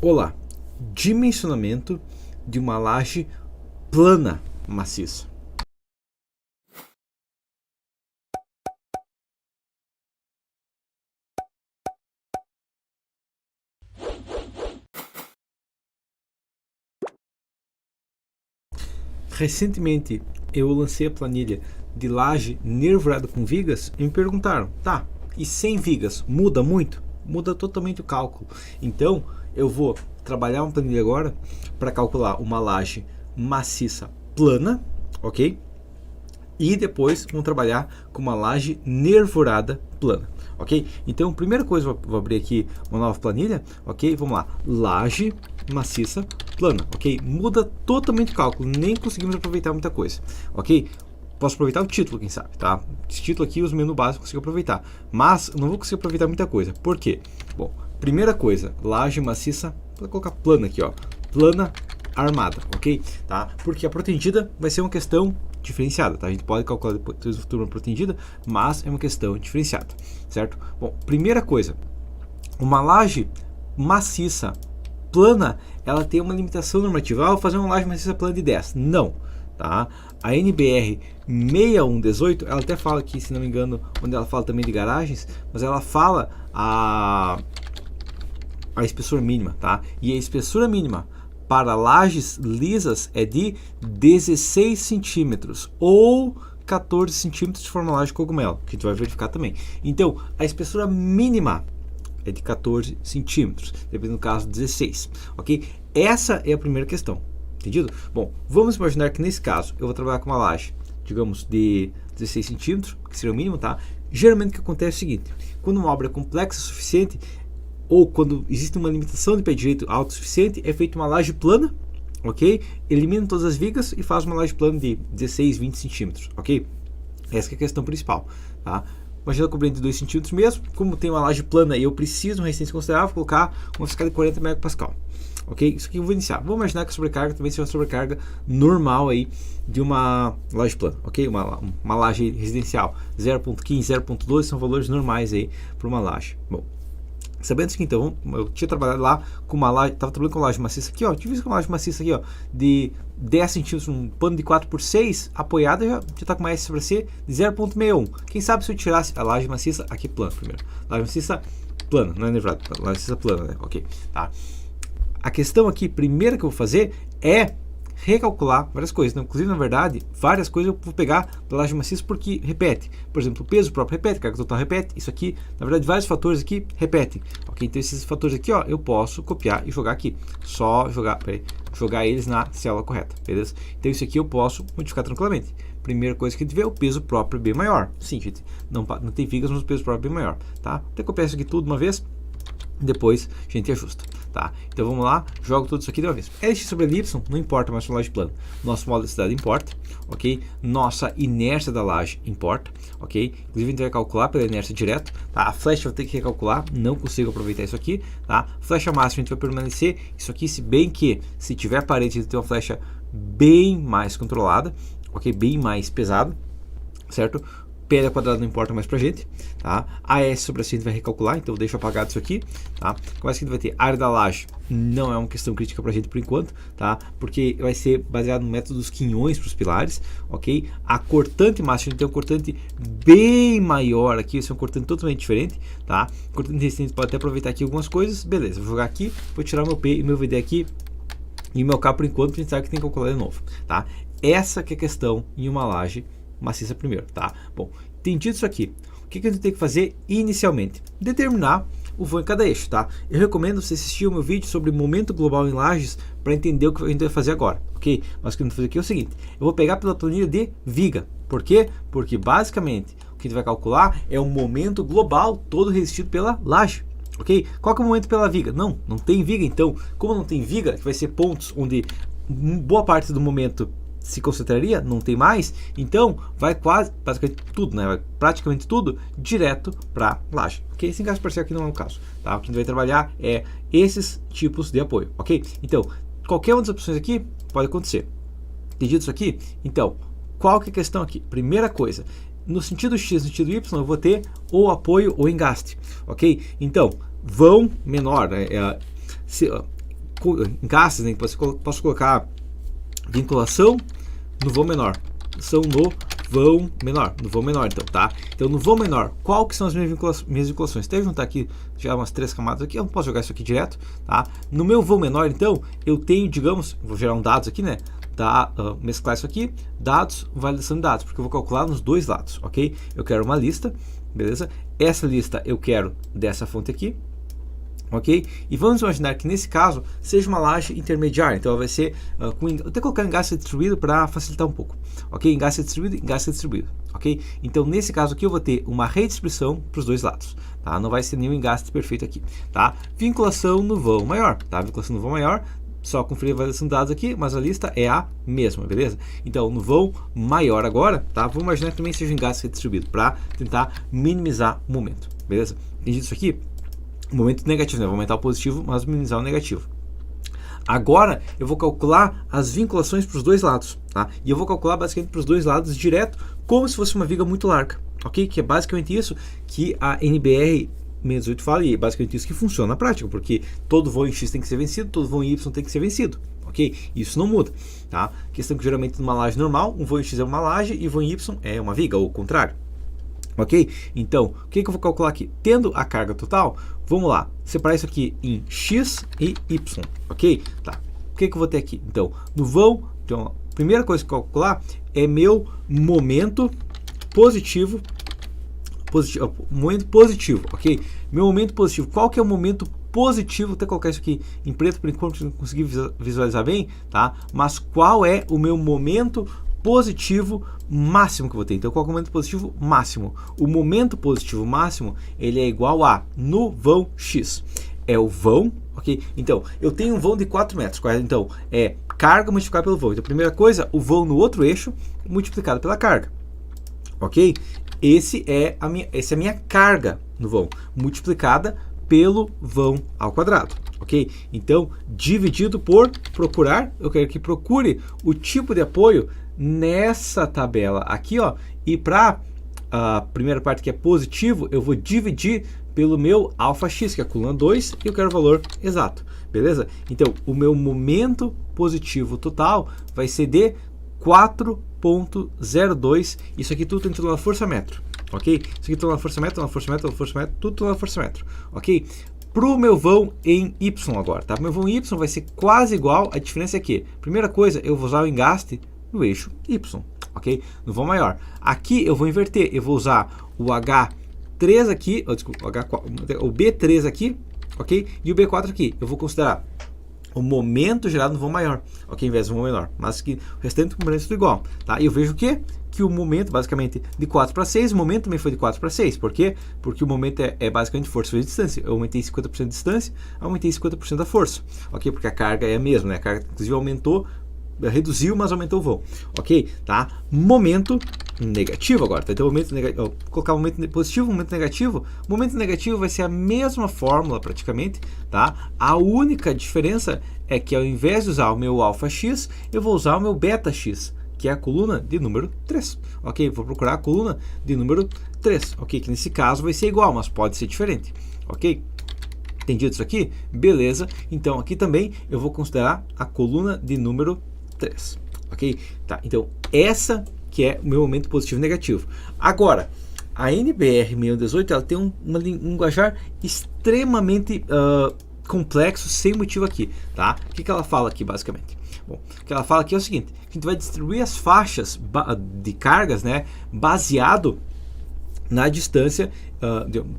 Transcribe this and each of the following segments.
Olá, dimensionamento de uma laje plana maciça. Recentemente eu lancei a planilha de laje nervurada com vigas e me perguntaram, tá, e sem vigas muda muito? Muda totalmente o cálculo. Então eu vou trabalhar uma planilha agora para calcular uma laje maciça plana, ok? E depois vamos trabalhar com uma laje nervurada plana, ok? Então, primeira coisa, vou abrir aqui uma nova planilha, ok? Vamos lá, laje maciça plana, ok? Muda totalmente o cálculo, nem conseguimos aproveitar muita coisa, ok? Posso aproveitar o título, quem sabe, tá? Esse título aqui, os menus básicos, consigo aproveitar, mas não vou conseguir aproveitar muita coisa. Por quê? Bom, primeira coisa, laje maciça, vou colocar plana aqui, ó, plana armada, ok? Tá? Porque a protendida vai ser uma questão diferenciada, tá? A gente pode calcular depois do futuro uma protendida, mas é uma questão diferenciada, certo? Bom, primeira coisa, uma laje maciça plana, ela tem uma limitação normativa. Ah, vou fazer uma laje maciça plana de 10. Não, tá? A NBR 6118, ela até fala aqui, se não me engano, onde ela fala também de garagens, mas ela fala a espessura mínima, tá? E a espessura mínima para lajes lisas é de 16 centímetros ou 14 centímetros de forma laje cogumelo, que a gente vai verificar também. Então, a espessura mínima é de 14 centímetros, dependendo do caso 16, ok? Essa é a primeira questão, entendido? Bom, vamos imaginar que nesse caso eu vou trabalhar com uma laje, digamos, de 16 centímetros, que seria o mínimo, tá? Geralmente o que acontece é o seguinte, quando uma obra é complexa o suficiente, ou quando existe uma limitação de pé direito alto o suficiente, é feita uma laje plana, ok? Elimina todas as vigas e faz uma laje plana de 16, 20 centímetros, ok? Essa é a questão principal, tá? Imagina eu cobrindo de 2 centímetros mesmo, como tem uma laje plana e eu preciso de uma resistência considerável, vou colocar uma escala de 40 megapascal, ok? Isso aqui eu vou iniciar. Vou imaginar que a sobrecarga também seja uma sobrecarga normal aí de uma laje plana, ok? Uma laje residencial, 0.15, 0.12 são valores normais aí para uma laje. Bom, sabendo que então, eu tinha trabalhado lá com uma laje, estava trabalhando com laje maciça aqui, ó, tive visto com uma laje maciça aqui, ó, de 10 centímetros, um pano de 4x6, apoiada, já está com uma S sobre C de 0.61. Quem sabe se eu tirasse a laje maciça aqui plana primeiro. Laje maciça plana, não é nervada, laje maciça plana, né? Ok, tá. A questão aqui, primeira que eu vou fazer é recalcular várias coisas, então, inclusive na verdade várias coisas eu vou pegar da laje maciça porque repete, por exemplo, o peso próprio repete, carga total repete, isso aqui, na verdade vários fatores aqui repetem, ok? Então esses fatores aqui, ó, eu posso copiar e jogar aqui, só jogar eles na célula correta, beleza? Então isso aqui eu posso modificar tranquilamente. Primeira coisa que a gente vê é o peso próprio bem maior, sim gente, não tem vigas, mas o peso próprio é bem maior, tá? Até copiar isso aqui tudo uma vez, depois a gente ajusta, tá? Então vamos lá, jogo tudo isso aqui de uma vez. LX sobre Y não importa mais para laje plana. Nosso modo de cidade importa, ok? Nossa inércia da laje importa, ok? Inclusive a gente vai calcular pela inércia direto, tá? A flecha vai ter que recalcular, não consigo aproveitar isso aqui, tá? Flecha máxima a gente vai permanecer isso aqui, se bem que se tiver parede a gente tem uma flecha bem mais controlada, ok? Bem mais pesada, certo? Pedra quadrada não importa mais pra gente, tá? AS sobre a gente vai recalcular, então eu deixo apagado isso aqui, tá? Como é que a gente vai ter? Área da laje não é uma questão crítica pra gente por enquanto, tá? Porque vai ser baseado no método dos quinhões para os pilares, ok? A cortante máxima, a gente tem um cortante bem maior aqui, esse é um cortante totalmente diferente, tá? Cortante resistente pode até aproveitar aqui algumas coisas, beleza, vou jogar aqui, vou tirar meu P e meu VD aqui, e meu K por enquanto a gente sabe que tem que calcular de novo, tá? Essa que é a questão em uma laje maciça primeiro, tá? Bom, entendido isso aqui, o que a gente tem que fazer inicialmente? Determinar o vão em cada eixo, tá? Eu recomendo você assistir o meu vídeo sobre momento global em lajes para entender o que a gente vai fazer agora, ok? Mas o que a gente vai fazer aqui é o seguinte, eu vou pegar pela planilha de viga, por quê? Porque basicamente o que a gente vai calcular é o momento global todo resistido pela laje, ok? Qual que é o momento pela viga? Não tem viga, então, como não tem viga, que vai ser pontos onde boa parte do momento se concentraria, não tem mais, então vai quase, basicamente tudo, né? Vai praticamente tudo direto para laje, ok? Esse caso parcial aqui não é o caso, tá? O que a gente vai trabalhar é esses tipos de apoio, ok? Então, qualquer uma das opções aqui pode acontecer. Entendido isso aqui? Então, qual que é a questão aqui? Primeira coisa, no sentido X, no sentido Y, eu vou ter ou apoio ou engaste, ok? Então, vão menor, né? engastes, né? Posso colocar vinculação no vão menor, são no vão menor, no vão menor, então, tá? Então, no vão menor, qual que são as minhas vinculações? Até juntar aqui já umas 3 camadas aqui, eu não posso jogar isso aqui direto, tá? No meu vão menor, então, eu tenho, digamos, vou gerar um dados aqui, né? Mesclar isso aqui, dados, validação de dados, porque eu vou calcular nos dois lados, ok? Eu quero uma lista, beleza? Essa lista eu quero dessa fonte aqui, ok? E vamos imaginar que nesse caso seja uma laje intermediária, então ela vai ser eu tenho que colocar engaste distribuído para facilitar um pouco, ok? Engaste distribuído, ok? Então nesse caso aqui eu vou ter uma redistribuição para os dois lados, tá? Não vai ser nenhum engaste perfeito aqui, tá? Vinculação no vão maior, tá? Vinculação no vão maior, só conferir a validação de dados aqui, mas a lista é a mesma, beleza? Então no vão maior agora, tá? Vamos imaginar que também seja um engaste redistribuído para tentar minimizar o momento, beleza? Entendido isso aqui? O momento negativo, né? Vou aumentar o positivo, mas minimizar o negativo. Agora eu vou calcular as vinculações para os dois lados, tá? E eu vou calcular basicamente para os dois lados direto, como se fosse uma viga muito larga, ok? Que é basicamente isso que a NBR 618 fala, e é basicamente isso que funciona na prática, porque todo voo em X tem que ser vencido, todo voo em Y tem que ser vencido, ok? Isso não muda, tá? Questão que geralmente numa laje normal, um voo em X é uma laje e voo em Y é uma viga, ou o contrário. Ok? Então, o que eu vou calcular aqui? Tendo a carga total, vamos lá, separar isso aqui em X e Y, ok? Tá, o que eu vou ter aqui? Então, no vão, então, a primeira coisa que eu vou calcular é meu momento positivo, ok? Meu momento positivo, qual que é o momento positivo? Vou até colocar isso aqui em preto, por enquanto não consegui visualizar bem, tá? Mas qual é o meu momento positivo máximo que eu vou ter? Então, qual é o momento positivo máximo? O momento positivo máximo, ele é igual a, no vão X, é o vão, ok? Então, eu tenho um vão de 4 metros, correto? Então, é carga multiplicada pelo vão. Então, primeira coisa, o vão no outro eixo multiplicado pela carga, ok? Essa é a minha carga no vão, multiplicada pelo vão ao quadrado, ok? Então, dividido por procurar, eu quero que procure o tipo de apoio nessa tabela aqui, ó, e para a primeira parte que é positivo, eu vou dividir pelo meu alfa x, que é a coluna 2, e eu quero o valor exato, beleza? Então, o meu momento positivo total vai ser de 4,02, isso aqui tudo entrou na força metro, ok? Isso aqui tudo na força metro, tudo na força metro, ok? Para o meu vão em Y agora, tá? Meu vão em Y vai ser quase igual, a diferença é que, primeira coisa, eu vou usar o engaste no eixo Y, ok? No vão maior. Aqui eu vou inverter, eu vou usar o H3 aqui, o B3 aqui, ok? E o B4 aqui. Eu vou considerar o momento gerado no vão maior, ok? Em vez do vão menor, mas que o restante componente é tudo igual, tá? E eu vejo o quê? Que o momento, basicamente, de 4 para 6, o momento também foi de 4 para 6. Por quê? Porque o momento é basicamente força vezes distância. Eu aumentei 50% de distância, aumentei 50% da força, ok? Porque a carga é a mesma, né? A carga, inclusive, aumentou, reduziu, mas aumentou o voo, ok? Tá? Momento negativo agora, tá? Então, momento negativo, vou colocar momento positivo, momento negativo. Momento negativo vai ser a mesma fórmula praticamente, tá? A única diferença é que ao invés de usar o meu alfa x, eu vou usar o meu beta x, que é a coluna de número 3, ok? Vou procurar a coluna de número 3, ok? Que nesse caso vai ser igual, mas pode ser diferente, ok? Entendido isso aqui? Beleza. Então, aqui também eu vou considerar a coluna de número 3, ok? Tá, então essa que é o meu momento positivo e negativo. Agora, a NBR 618 ela tem um linguajar extremamente complexo, sem motivo aqui, tá? O que ela fala aqui basicamente? Bom, o que ela fala aqui é o seguinte: a gente vai distribuir as faixas de cargas, né, baseado na distância,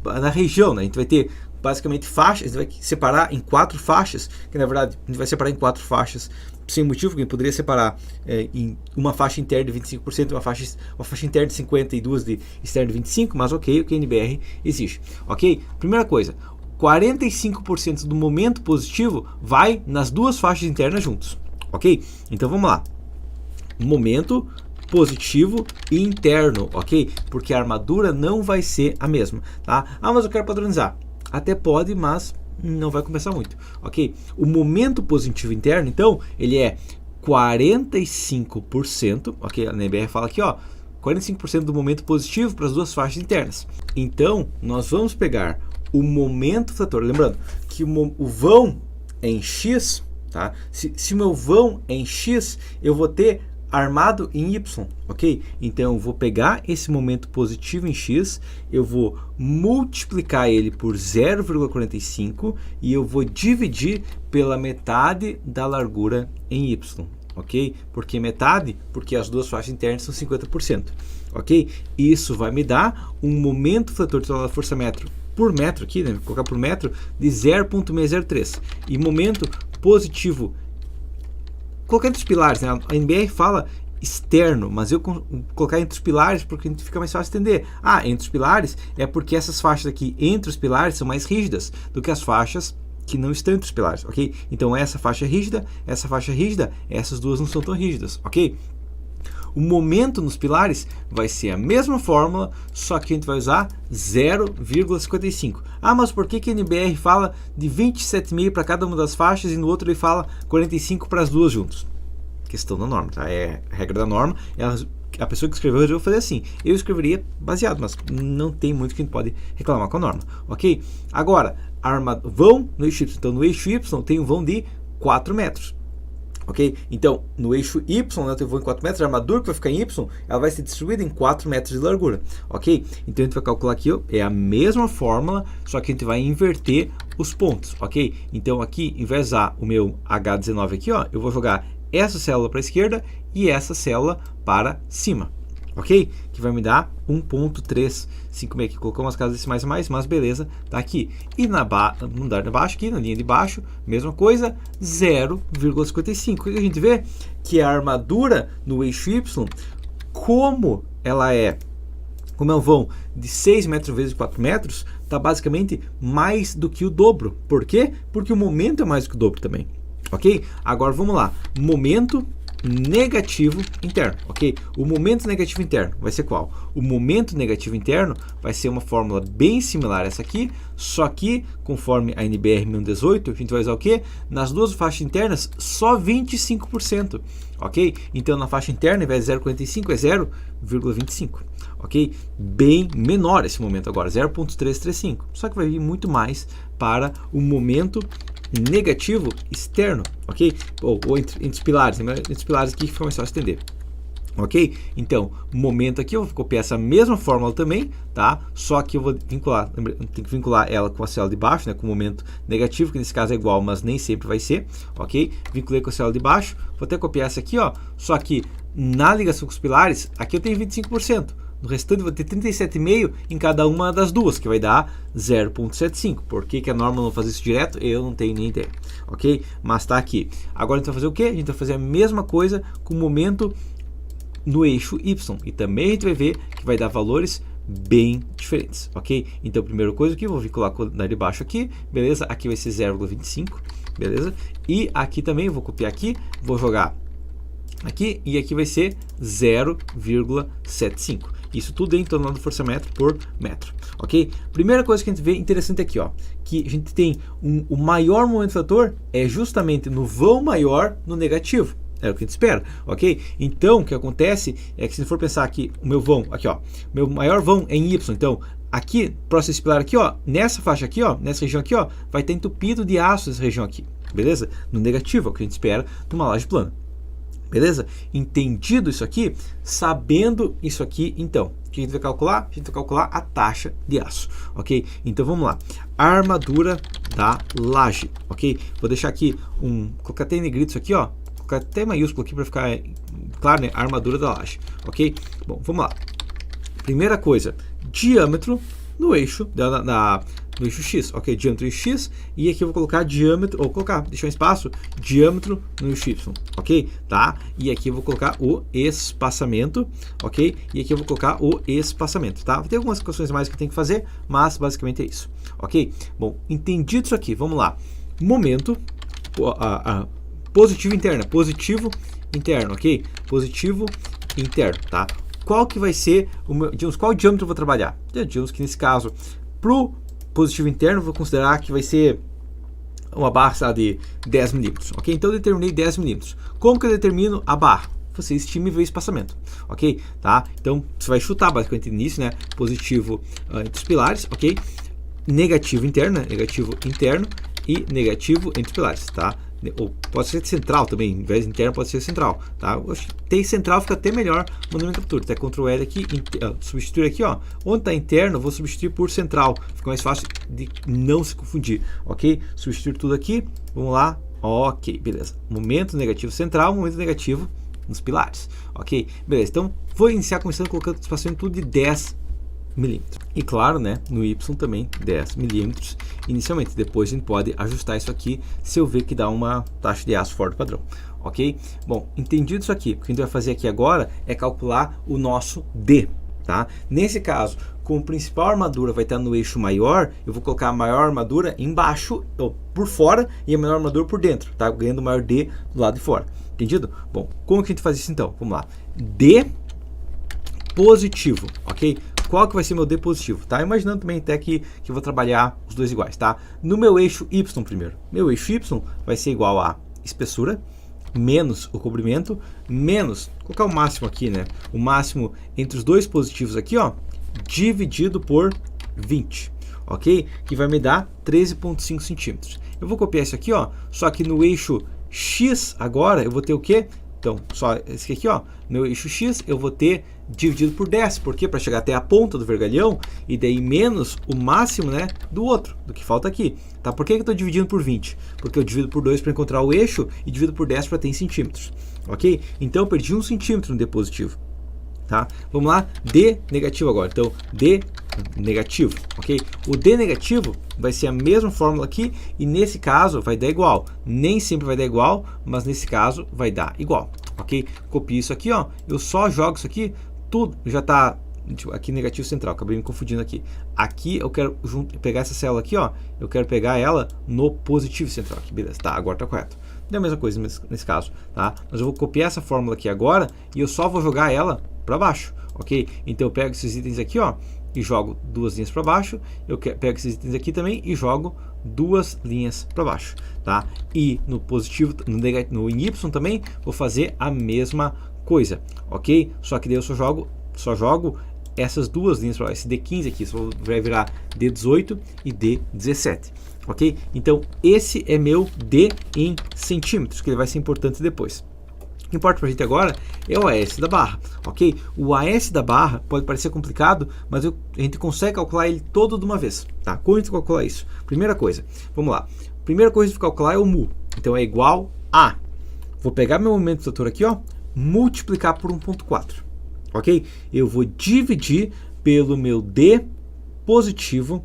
na região, né? A gente vai ter basicamente faixas, a gente vai separar em 4 faixas, que na verdade a gente vai separar em 4 faixas sem motivo, que a gente poderia separar em uma faixa interna de 25%, uma faixa interna de 50% e duas de externa de 25%, mas ok, o que a NBR exige, ok? Primeira coisa, 45% do momento positivo vai nas duas faixas internas juntos, ok? Então vamos lá, momento positivo e interno, ok? Porque a armadura não vai ser a mesma, tá? Ah, mas eu quero padronizar. Até pode, mas não vai compensar muito, ok? O momento positivo interno, então, ele é 45%, ok? A NBR fala aqui, ó, 45% do momento positivo para as duas faixas internas. Então, nós vamos pegar o momento fletor, lembrando que o vão em X, tá? Se o meu vão é em X, eu vou ter armado em Y, ok? Então eu vou pegar esse momento positivo em X, eu vou multiplicar ele por 0,45 e eu vou dividir pela metade da largura em Y, ok? Porque metade? Porque as duas faixas internas são 50%, ok? Isso vai me dar um momento fletor total da força metro por metro aqui, né? Vou colocar por metro de 0,603 e momento positivo. Colocar entre os pilares, né? A NBR fala externo, mas eu colocar entre os pilares porque fica mais fácil entender. Ah, entre os pilares é porque essas faixas aqui entre os pilares são mais rígidas do que as faixas que não estão entre os pilares, ok? Então essa faixa é rígida, essas duas não são tão rígidas, ok? O momento nos pilares vai ser a mesma fórmula, só que a gente vai usar 0,55. Ah, mas por que a NBR fala de 27,5 para cada uma das faixas e no outro ele fala 45 para as duas juntas? Questão da norma, tá? É a regra da norma. A pessoa que escreveu resolveu fazer assim. Eu escreveria baseado, mas não tem muito que a gente pode reclamar com a norma, ok? Agora, vão no eixo Y. Então, no eixo Y tem um vão de 4 metros. Ok? Então, no eixo Y, né, eu vou em 4 metros, a armadura que vai ficar em Y, ela vai ser distribuída em 4 metros de largura. Ok? Então, a gente vai calcular aqui, ó, é a mesma fórmula, só que a gente vai inverter os pontos. Ok? Então, aqui, em vez de usar o meu H19 aqui, ó, eu vou jogar essa célula para a esquerda e essa célula para cima. Ok? Que vai me dar 1,356 aqui. Colocou umas casas decimais a mais, mas beleza, tá aqui. E no andar de baixo, aqui na linha de baixo, mesma coisa, 0,55. E a gente vê que a armadura no eixo Y, como ela é um vão de 6 metros vezes 4 metros, está basicamente mais do que o dobro. Por quê? Porque o momento é mais do que o dobro também. Ok? Agora vamos lá. Momento negativo interno, ok? O momento negativo interno vai ser qual? O momento negativo interno vai ser uma fórmula bem similar a essa aqui, só que conforme a NBR 1018, a gente vai usar o quê? Nas duas faixas internas, só 25%, ok? Então na faixa interna, ao invés de 0,45, é 0,25, ok? Bem menor esse momento agora, 0,335, só que vai vir muito mais para o momento negativo externo, ok? Ou entre os pilares, entre os pilares aqui que fica mais fácil entender, ok? Então, momento aqui, eu vou copiar essa mesma fórmula também, tá? Só que eu vou vincular, tem que vincular ela com a célula de baixo, né? Com o momento negativo, que nesse caso é igual, mas nem sempre vai ser, ok? Vinculei com a célula de baixo, vou até copiar essa aqui, ó, só que na ligação com os pilares, aqui eu tenho 25%. No restante eu vou ter 37,5 em cada uma das duas, que vai dar 0,75. Por que a norma não faz isso direto? Eu não tenho nem ideia, ok? Mas está aqui. Agora a gente vai fazer o quê? A gente vai fazer a mesma coisa com o momento no eixo Y. E também a gente vai ver que vai dar valores bem diferentes, ok? Então, primeira coisa aqui, vou vincular com o de baixo aqui, beleza? Aqui vai ser 0,25, beleza? E aqui também, eu vou copiar aqui, vou jogar aqui e aqui vai ser 0,75. Isso tudo em torno do força metro por metro, ok? Primeira coisa que a gente vê interessante aqui, ó, que a gente tem o maior momento fator é justamente no vão maior no negativo. É o que a gente espera, ok? Então, o que acontece é que se for pensar aqui, o meu vão, aqui, ó, meu maior vão é em Y, então, aqui, próximo esse pilar aqui, ó, nessa faixa aqui, ó, nessa região aqui, ó, vai estar entupido de aço essa região aqui, beleza? No negativo, é o que a gente espera numa laje plana. Beleza? Entendido isso aqui? Sabendo isso aqui, então, o que a gente vai calcular? A gente vai calcular a taxa de aço, ok? Então, vamos lá. Armadura da laje, ok? Vou deixar aqui colocar até em negrito isso aqui, ó. Colocar até maiúsculo aqui para ficar claro, né? Armadura da laje, ok? Bom, vamos lá. Primeira coisa, diâmetro no eixo no eixo X, ok? Diâmetro em X, e aqui eu vou colocar diâmetro, ou deixar um espaço, diâmetro no eixo Y, ok? Tá? E aqui eu vou colocar o espaçamento, ok? E aqui eu vou colocar o espaçamento, tá? Tem algumas questões mais que eu tenho que fazer, mas basicamente é isso, ok? Bom, entendido isso aqui, vamos lá. Momento, positivo interno, ok? Positivo interno, tá? Qual que vai ser qual diâmetro eu vou trabalhar? Digamos que nesse caso, pro positivo interno, vou considerar que vai ser uma barra de 10 milímetros, ok? Então eu determinei 10 milímetros. Como que eu determino a barra? Você estima e vê o espaçamento, ok? Tá? Então você vai chutar basicamente nisso, né? Positivo entre os pilares, ok? Negativo interno, e negativo entre os pilares, tá? Ou pode ser central também, em vez de interno pode ser central, tá? Eu acho que tem central fica até melhor no nomenclatura, tá? Ctrl L aqui, substituir aqui, ó, onde está interno, eu vou substituir por central, fica mais fácil de não se confundir, ok? Substituir tudo aqui, vamos lá, ok, beleza. Momento negativo central, momento negativo nos pilares, ok? Beleza, então vou iniciar começando colocando espaçamento tudo de 10 milímetros. E claro, né, no Y também 10 milímetros inicialmente. Depois a gente pode ajustar isso aqui se eu ver que dá uma taxa de aço fora do padrão, ok? Bom, entendido isso aqui, o que a gente vai fazer aqui agora é calcular o nosso D, tá? Nesse caso, como a principal armadura vai estar no eixo maior, eu vou colocar a maior armadura embaixo, ou por fora, e a menor armadura por dentro, tá? Ganhando o maior D do lado de fora, entendido? Bom, como que a gente faz isso então? Vamos lá. D positivo, ok? Qual que vai ser meu D positivo, tá? Imaginando também até que eu vou trabalhar os dois iguais, tá? No meu eixo Y primeiro. Meu eixo Y vai ser igual a espessura, menos o comprimento, menos, vou colocar o máximo aqui, né? O máximo entre os dois positivos aqui, ó, dividido por 20, ok? Que vai me dar 13,5 centímetros. Eu vou copiar isso aqui, ó, só que no eixo X agora eu vou ter o quê? Então, só esse aqui, ó, meu eixo X, eu vou ter dividido por 10, porque para chegar até a ponta do vergalhão, e daí menos o máximo, né, do outro, do que falta aqui, tá? Por que eu estou dividindo por 20? Porque eu divido por 2 para encontrar o eixo e divido por 10 para ter em centímetros, ok? Então, eu perdi 1 centímetro no D positivo, tá? Vamos lá, D negativo agora, então, D negativo, ok? O D negativo vai ser a mesma fórmula aqui e nesse caso vai dar igual. Nem sempre vai dar igual, mas nesse caso vai dar igual, ok? Copio isso aqui, ó, eu só jogo isso aqui, tudo já está aqui negativo central, acabei me confundindo aqui. Aqui eu quero pegar essa célula aqui, ó, eu quero pegar ela no positivo central aqui, beleza? Tá, agora tá correto. É a mesma coisa nesse caso, tá? Mas eu vou copiar essa fórmula aqui agora e eu só vou jogar ela para baixo, ok? Então eu pego esses itens aqui, ó, e jogo 2 linhas para baixo, eu pego esses itens aqui também e jogo 2 linhas para baixo, tá? E no positivo, no Y também, vou fazer a mesma coisa, ok? Só que daí eu só jogo essas 2 linhas para baixo, esse D15 aqui, só vai virar D18 e D17, ok? Então esse é meu D em centímetros, que ele vai ser importante depois. O que importa para a gente agora é o AS da barra, ok? O AS da barra pode parecer complicado, mas a gente consegue calcular ele todo de uma vez, tá? Como a gente calcula isso? Primeira coisa, vamos lá. Primeira coisa de calcular é o mu, então é igual a, vou pegar meu momento de trator aqui, ó, multiplicar por 1,4, ok? Eu vou dividir pelo meu D positivo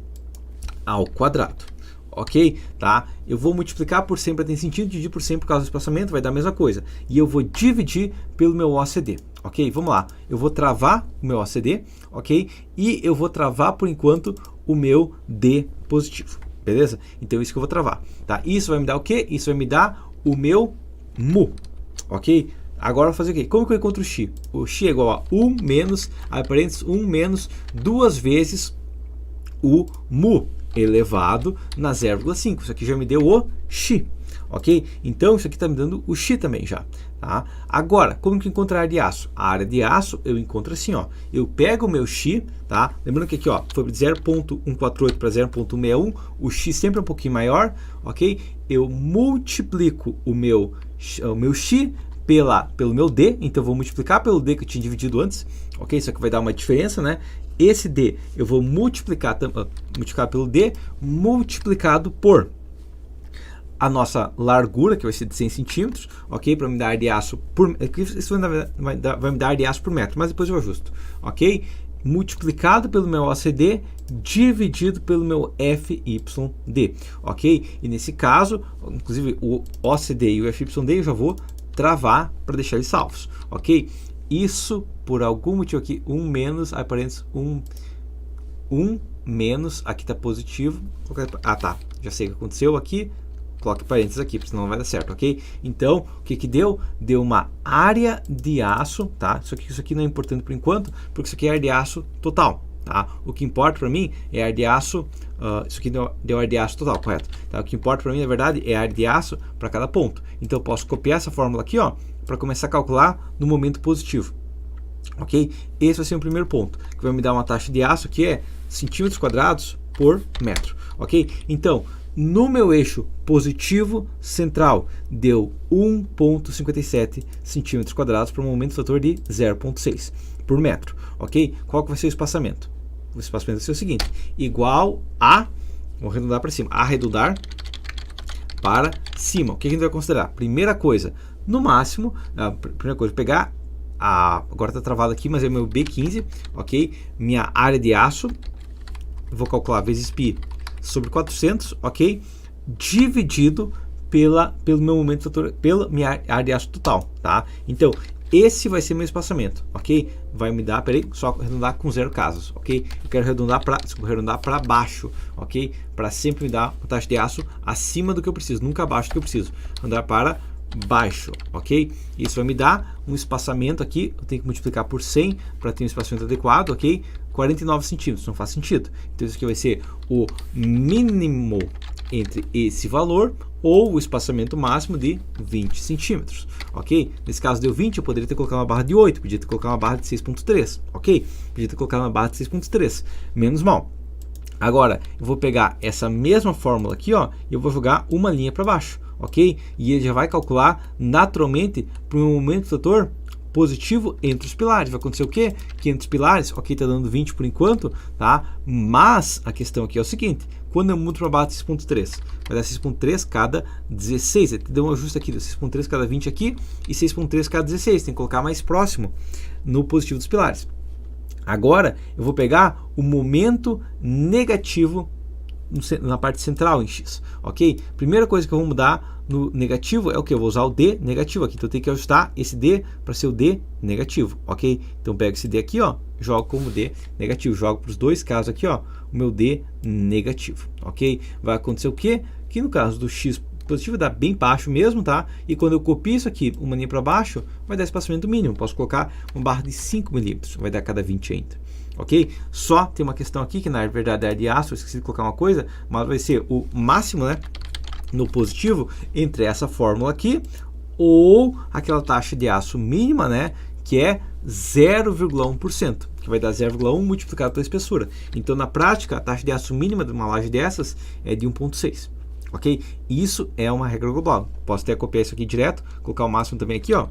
ao quadrado. Ok? Tá? Eu vou multiplicar por 100 para ter sentido, dividir por 100 por causa do espaçamento, vai dar a mesma coisa. E eu vou dividir pelo meu OCD, ok? Vamos lá, eu vou travar o meu OCD, ok? E eu vou travar por enquanto o meu D positivo, beleza? Então isso que eu vou travar, tá? Isso vai me dar o quê? Isso vai me dar o meu mu, ok? Agora eu vou fazer o quê? Como que eu encontro o x? O x é igual a 1 menos, abre parênteses, 1 menos 2 vezes o mu elevado na 0,5. Isso aqui já me deu o x, ok? Então isso aqui está me dando o x também já, tá? Agora, como que encontrar a área de aço? A área de aço eu encontro assim, ó. Eu pego o meu x, tá? Lembrando que aqui, ó, foi de 0,148 para 0,161, o x sempre é um pouquinho maior, ok? Eu multiplico o meu x pelo meu D, então eu vou multiplicar pelo D que eu tinha dividido antes, ok? Isso aqui vai dar uma diferença, né? Esse D eu vou multiplicar pelo D multiplicado por a nossa largura, que vai ser de 100 centímetros, ok? Para me dar área de aço por... Isso vai me dar área de aço por metro, mas depois eu ajusto, ok? Multiplicado pelo meu OCD dividido pelo meu FYD, ok? E nesse caso, inclusive o OCD e o FYD eu já vou travar para deixar eles salvos, ok? Isso, por algum motivo aqui, 1 menos, aí parênteses, 1 menos, aqui está positivo, ah tá, já sei o que aconteceu aqui, coloque parênteses aqui, porque senão não vai dar certo, ok? Então, o que que deu? Deu uma área de aço, tá? Isso aqui não é importante por enquanto, porque isso aqui é área de aço total, tá? O que importa para mim é a área de aço, isso aqui deu área de aço total, correto? Tá? O que importa para mim, na verdade, é a área de aço para cada ponto. Então, eu posso copiar essa fórmula aqui, ó, para começar a calcular no momento positivo, ok? Esse vai ser o primeiro ponto, que vai me dar uma taxa de aço que é centímetros quadrados por metro, ok? Então, no meu eixo positivo central deu 1,57 centímetros quadrados para um momento fator de 0,6 por metro, ok? Qual que vai ser o espaçamento? O espaçamento vai ser o seguinte, igual a, vou arredondar para cima, arredondar para cima. O que a gente vai considerar? Primeira coisa, no máximo, a primeira coisa, pegar agora está travado aqui, mas é meu B15, ok? Minha área de aço, vou calcular vezes π sobre 400, ok? Dividido pelo meu momento fator, pela minha área de aço total, tá? Então, esse vai ser meu espaçamento, ok? Vai me dar, peraí, só arredondar com 0 casas, ok? Eu quero arredondar para baixo, ok? Para sempre me dar uma taxa de aço acima do que eu preciso, nunca abaixo do que eu preciso. Arredondar para baixo, ok? Isso vai me dar um espaçamento aqui, eu tenho que multiplicar por 100 para ter um espaçamento adequado, ok? 49 centímetros, não faz sentido. Então isso aqui vai ser o mínimo entre esse valor ou o espaçamento máximo de 20 centímetros, ok? Nesse caso deu 20, eu poderia ter colocado uma barra de 8, podia ter colocado uma barra de 6.3, ok? Podia ter colocado uma barra de 6.3, menos mal. Agora, eu vou pegar essa mesma fórmula aqui, ó, e eu vou jogar uma linha para baixo, ok? E ele já vai calcular naturalmente para um momento fator positivo entre os pilares. Vai acontecer o quê? Que entre os pilares, ok, tá dando 20 por enquanto, tá? Mas a questão aqui é o seguinte, quando eu mudo para baixo 6.3, vai dar 6.3 cada 16, ele deu um ajuste aqui, 6.3 cada 20 aqui e 6.3 cada 16, tem que colocar mais próximo no positivo dos pilares. Agora eu vou pegar o momento negativo na parte central em X, ok? Primeira coisa que eu vou mudar no negativo é o que? Eu vou usar o D negativo aqui, então eu tenho que ajustar esse D para ser o D negativo, ok? Então eu pego esse D aqui, ó, jogo como D negativo, jogo para os dois casos aqui, ó, o meu D negativo, ok? Vai acontecer o quê? Que no caso do X positivo dá bem baixo mesmo, tá? E quando eu copio isso aqui, uma linha para baixo, vai dar espaçamento mínimo, posso colocar uma barra de 5 milímetros, vai dar cada 20 ainda. Ok? Só tem uma questão aqui que na verdade é de aço, eu esqueci de colocar uma coisa, mas vai ser o máximo, né, no positivo entre essa fórmula aqui ou aquela taxa de aço mínima, né, que é 0,1%, que vai dar 0,1 multiplicado pela espessura. Então na prática a taxa de aço mínima de uma laje dessas é de 1,6. Ok? Isso é uma regra global. Posso até copiar isso aqui direto, colocar o máximo também aqui, ó,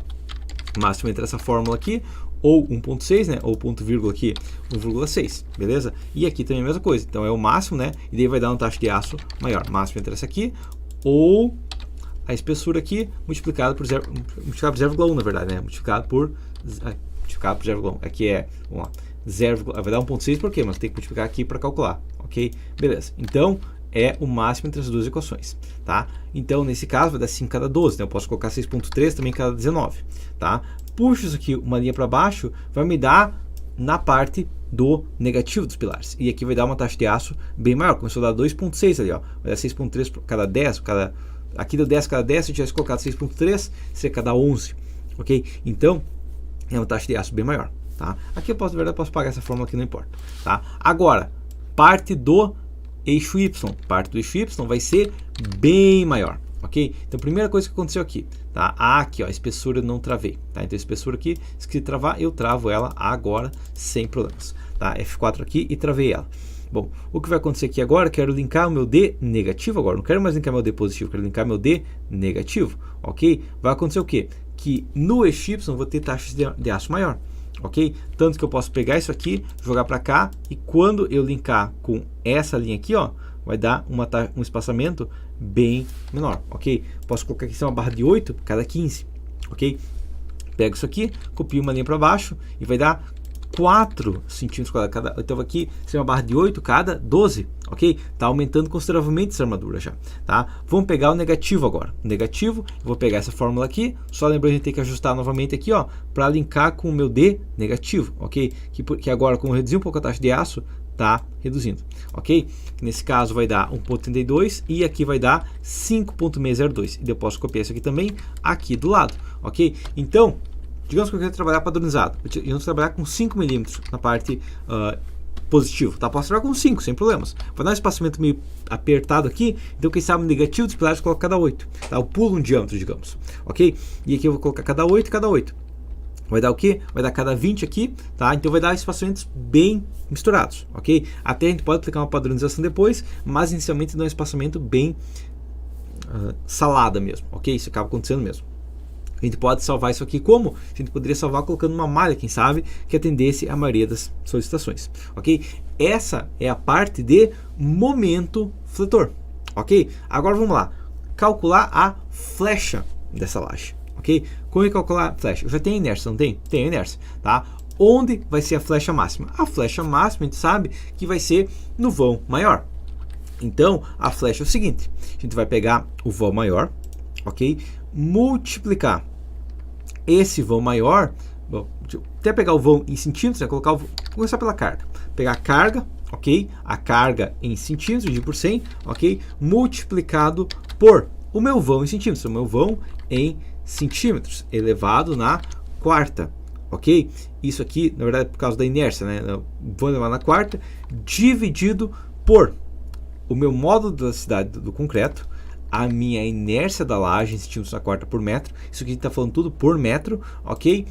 máximo entre essa fórmula aqui ou 1,6, né? Ou ponto vírgula aqui, 1,6, beleza? E aqui também a mesma coisa, então é o máximo, né? E daí vai dar uma taxa de aço maior, máximo entre essa aqui, ou a espessura aqui multiplicado por 0,1 na verdade, né? Multiplicado por 0,1, aqui é, vamos lá, 0, vai dar 1,6 por quê? Mas tem que multiplicar aqui para calcular, ok? Beleza, então é o máximo entre as duas equações, tá? Então nesse caso vai dar 5 cada 12, então eu posso colocar 6,3 também cada 19, tá? Puxo isso aqui uma linha para baixo, vai me dar na parte do negativo dos pilares. E aqui vai dar uma taxa de aço bem maior, começou a dar 2,6 ali, ó. Vai dar 6,3 por cada 10, aqui deu 10 cada 10, se eu tivesse colocado 6,3, seria cada 11, ok? Então, é uma taxa de aço bem maior, tá? Aqui eu posso, na verdade, posso pagar essa fórmula aqui, não importa, tá? Agora, parte do eixo Y. Parte do eixo Y vai ser bem maior, ok? Então, primeira coisa que aconteceu aqui, tá? Aqui, ó, a espessura eu não travei, tá? Então, a espessura aqui, se travar, eu travo ela agora sem problemas, tá? F4 aqui e travei ela. Bom, o que vai acontecer aqui agora, quero linkar o meu D negativo agora, não quero mais linkar meu D positivo, quero linkar meu D negativo, ok? Vai acontecer o quê? Que no eixo Y eu vou ter taxas de aço maior, ok? Tanto que eu posso pegar isso aqui, jogar para cá, e quando eu linkar com essa linha aqui, ó, vai dar um espaçamento bem menor, ok? Posso colocar aqui uma barra de 8 cada 15, ok? Pego isso aqui, copio uma linha para baixo e vai dar 4 centímetros quadrados. Então aqui seria uma barra de 8 cada 12, ok? Tá aumentando consideravelmente essa armadura já, tá? Vamos pegar o negativo agora. O negativo, eu vou pegar essa fórmula aqui, só lembrando a gente tem que ajustar novamente aqui, ó, para linkar com o meu D negativo, ok? Que agora, como eu reduzi um pouco a taxa de aço, tá reduzindo, ok? Nesse caso vai dar 1,32 e aqui vai dar 5,602. E eu posso copiar isso aqui também, aqui do lado, ok? Então, digamos que eu quero trabalhar padronizado, eu quero trabalhar com 5 milímetros na parte positivo, tá? Posso trabalhar com 5, sem problemas. Vai dar um espaçamento meio apertado aqui, então quem sabe o negativo dos pilares coloca cada 8, tá? Eu pulo um diâmetro, digamos, ok? E aqui eu vou colocar cada 8 e cada 8. vai dar o quê? Vai dar cada 20 aqui, tá? Então vai dar espaçamentos bem misturados, ok? Até a gente pode aplicar uma padronização depois, mas inicialmente dá um espaçamento bem salada mesmo, ok? Isso acaba acontecendo mesmo. A gente pode salvar isso aqui como? A gente poderia salvar colocando uma malha, quem sabe, que atendesse a maioria das solicitações, ok? Essa é a parte de momento fletor, ok? Agora vamos lá, calcular a flecha dessa laje, ok? Como é calcular a flecha? Eu já tenho inércia, não tem? Tem inércia, tá? Onde vai ser a flecha máxima? A flecha máxima a gente sabe que vai ser no vão maior. Então, a flecha é o seguinte, a gente vai pegar o vão maior, ok? Multiplicar esse vão maior, bom, até pegar o vão em centímetros, né? Vou começar pela carga. Pegar a carga, ok? A carga em centímetros, dividir por 100, ok? Multiplicado por o meu vão em centímetros, o meu vão em centímetros, elevado na quarta, ok? Isso aqui, na verdade, é por causa da inércia, né? Vou levar na quarta, dividido por o meu módulo da densidade do concreto, a minha inércia da laje em centímetros na quarta por metro, isso aqui a gente está falando tudo por metro, ok?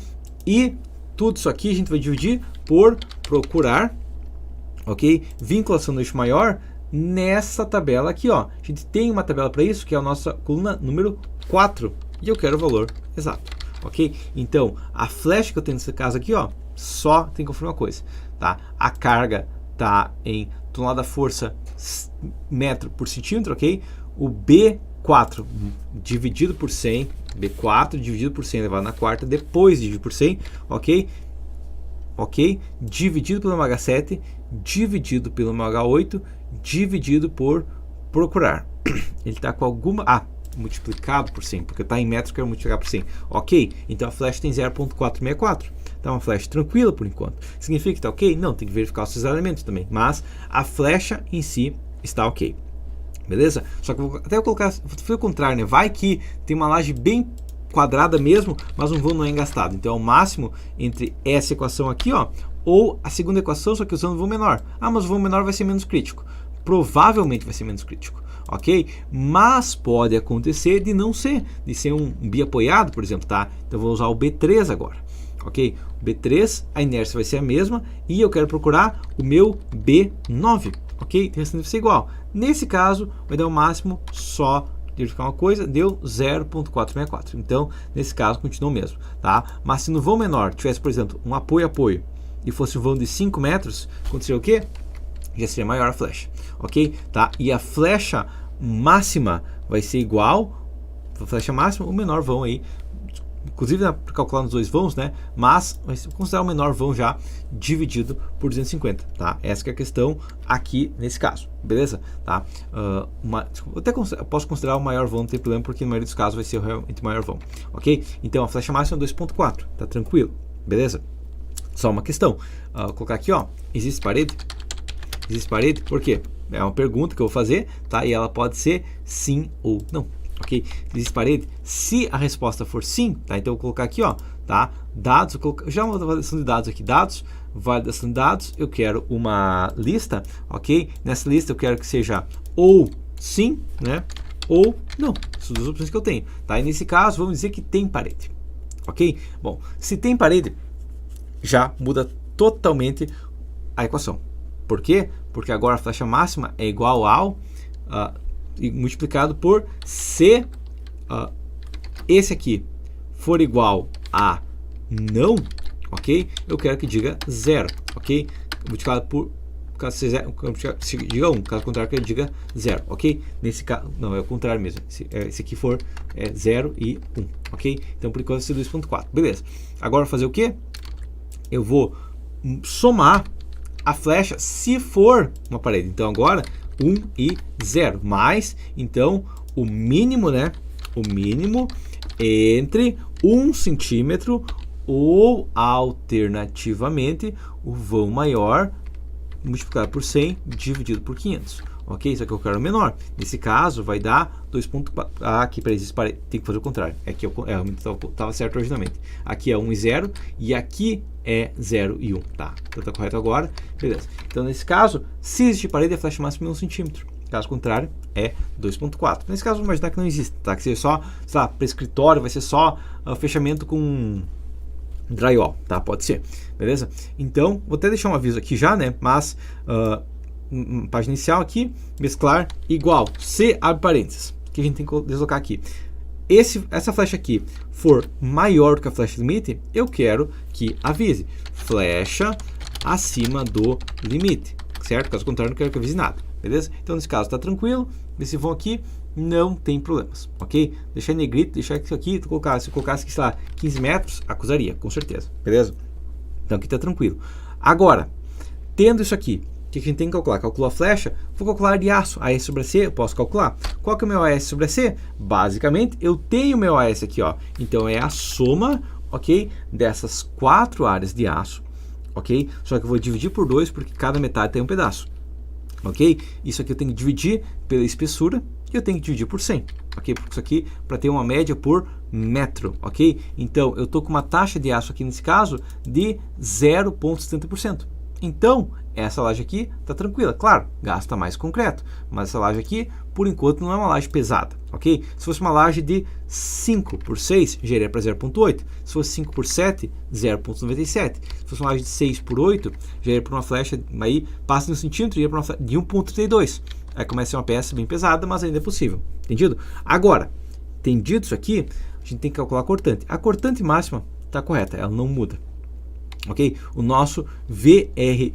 E tudo isso aqui a gente vai dividir por procurar, ok? Vinculação no eixo maior nessa tabela aqui, ó. A gente tem uma tabela para isso, que é a nossa coluna número 4, e eu quero o valor exato, ok? Então, a flecha que eu tenho nesse caso aqui, ó, só tem que conferir uma coisa, tá? A carga tá em tonelada da força metro por centímetro, ok? O B4 dividido por 100, B4 dividido por 100 elevado na quarta, depois dividido por 100, ok? Ok? Dividido pelo MH7, dividido pelo MH8, dividido por procurar. Ele está com alguma... multiplicado por 100, porque está em metros, quero multiplicar por 100. Ok? Então a flecha tem 0.464. Tá uma flecha tranquila por enquanto. Significa que está ok? Não, tem que verificar os seus elementos também. Mas a flecha em si está ok. Beleza? Só que até eu colocar, foi o contrário, né? Vai que tem uma laje bem quadrada mesmo, mas um vão não é engastado. Então é o máximo entre essa equação aqui, ó, ou a segunda equação, só que usando o vão menor. Mas o vão menor vai ser menos crítico. Provavelmente vai ser menos crítico, ok? Mas pode acontecer de não ser, de ser um biapoiado, por exemplo, tá? Então eu vou usar o B3 agora, ok? O B3, a inércia vai ser a mesma e eu quero procurar o meu B9, ok? Então esse deve ser igual. Nesse caso, vai dar o máximo só, verificar uma coisa, deu 0.464. Então, nesse caso, continua o mesmo, tá? Mas se no vão menor tivesse, por exemplo, um apoio-apoio e fosse um vão de 5 metros, aconteceria o quê? Já seria maior a flecha, ok? Tá? E a flecha máxima vai ser igual, a flecha máxima, o menor vão aí, inclusive para calcular nos dois vãos, né? Mas vai considerar o menor vão já dividido por 250, tá? Essa que é a questão aqui nesse caso, beleza? Tá? Eu até posso considerar o maior vão, não tem problema, porque na maioria dos casos vai ser realmente o maior vão, ok? Então a flecha máxima é 2.4, tá tranquilo, beleza? Só uma questão, vou colocar aqui, ó, existe parede? Existe parede? Por quê? É uma pergunta que eu vou fazer, tá? E ela pode ser sim ou não, ok? Existe parede? Se a resposta for sim, tá? Então eu vou colocar aqui, ó, tá? Dados, já uma validação de dados aqui, dados, validação de dados, eu quero uma lista, ok? Nessa lista eu quero que seja ou sim, né? Ou não, são duas opções que eu tenho, tá? E nesse caso, vamos dizer que tem parede, ok? Bom, se tem parede, já muda totalmente a equação. Por quê? Porque agora a flecha máxima é igual ao multiplicado por se esse aqui for igual a não, ok? Eu quero que diga 0, ok? Multiplicado por, caso se diga 1, caso contrário que ele diga 0, ok? Nesse caso, não, é o contrário mesmo. Esse aqui for 0 e 1, ok? Então por enquanto vai ser 2.4, beleza. Agora fazer o quê? Eu vou somar a flecha se for uma parede. Então agora 1 e 0, mais então o mínimo, né? O mínimo entre 1 centímetro ou alternativamente o vão maior multiplicado por 100 dividido por 500. Ok? Isso aqui eu quero menor. Nesse caso vai dar 2.4. Aqui para esses paredes tem que fazer o contrário. Aqui estava certo originalmente. Aqui é 1 e 0 e aqui é 0 e 1. Tá? Então está correto agora. Beleza. Então nesse caso, se existe parede, a flecha máxima é 1 centímetro. Caso contrário, é 2.4. Nesse caso, vamos imaginar que não existe. Tá? Que seja só, sei lá, para escritório, vai ser só fechamento com drywall, tá? Pode ser, beleza? Então, vou até deixar um aviso aqui já, né? Mas, página inicial aqui, mesclar igual, C, abre parênteses, que a gente tem que deslocar aqui. Essa flecha aqui for maior do que a flecha limite, eu quero que avise flecha acima do limite, certo? Caso contrário, não quero que avise nada, beleza? Então, nesse caso, tá tranquilo. Esse vão aqui não tem problemas, ok? Deixar em negrito, deixar isso aqui, se eu colocasse aqui, sei lá, 15 metros, acusaria, com certeza, beleza? Então, aqui tá tranquilo. Agora, tendo isso aqui, o que a gente tem que calcular? Calculou a flecha, vou calcular a área de aço, AS sobre AC, eu posso calcular. Qual que é o meu AS sobre AC? Basicamente, eu tenho o meu AS aqui, ó. Então, é a soma, ok? Dessas 4 áreas de aço, ok? Só que eu vou dividir por 2, porque cada metade tem um pedaço, ok? Isso aqui eu tenho que dividir pela espessura, e eu tenho que dividir por 100, ok? Porque isso aqui, para ter uma média por metro, ok? Então, eu estou com uma taxa de aço aqui, nesse caso, de 0,70%. Então, essa laje aqui está tranquila. Claro, gasta mais concreto, mas essa laje aqui, por enquanto, não é uma laje pesada, ok? Se fosse uma laje de 5 por 6, já iria para 0,8. Se fosse 5 por 7, 0,97. Se fosse uma laje de 6 por 8, já iria para uma flecha, aí passa de 1 centímetro, iria para uma flecha de 1,32. Aí começa a ser uma peça bem pesada, mas ainda é possível, entendido? Agora, entendido isso aqui, a gente tem que calcular a cortante. A cortante máxima está correta, ela não muda. Ok? O nosso VR,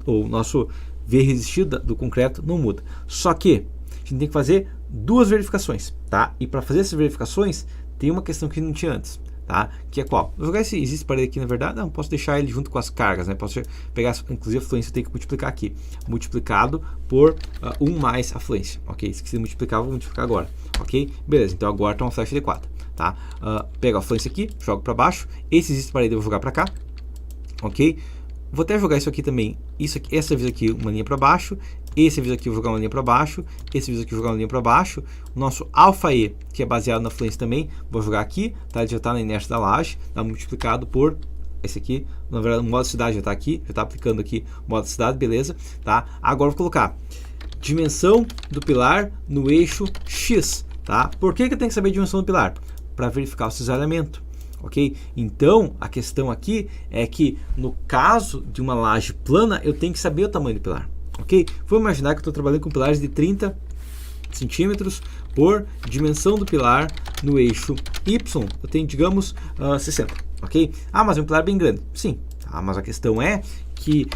o nosso V resistido do concreto não muda. Só que a gente tem que fazer 2 verificações, tá? E para fazer essas verificações, tem uma questão que não tinha antes, tá? Que é qual? Vou jogar esse existe parede aqui, na verdade, não, posso deixar ele junto com as cargas, né? Posso pegar, inclusive a fluência eu tenho que multiplicar aqui, multiplicado por 1 mais a fluência, ok? Se quiser multiplicar, vou multiplicar agora, ok? Beleza, então agora está uma flecha adequada, tá? Pego a fluência aqui, jogo para baixo, esse existe parede eu vou jogar para cá, ok? Vou até jogar isso aqui também, isso aqui, essa vez aqui uma linha para baixo, esse vez aqui eu vou jogar uma linha para baixo, esse vez aqui eu vou jogar uma linha para baixo, o nosso alfa E, que é baseado na fluência também, vou jogar aqui, tá? Ele já está na inércia da laje, tá multiplicado por esse aqui, na verdade o modicidade já está aqui, já está aplicando aqui modicidade, beleza, tá? Agora eu vou colocar dimensão do pilar no eixo X, tá? Por que eu tenho que saber a dimensão do pilar? Para verificar o cisalhamento. Ok? Então, a questão aqui é que no caso de uma laje plana, eu tenho que saber o tamanho do pilar. Ok? Vamos imaginar que eu estou trabalhando com pilares de 30 centímetros por dimensão do pilar no eixo Y. Eu tenho, digamos, 60. Ok? Ah, mas é um pilar bem grande. Sim. Ah, mas a questão é que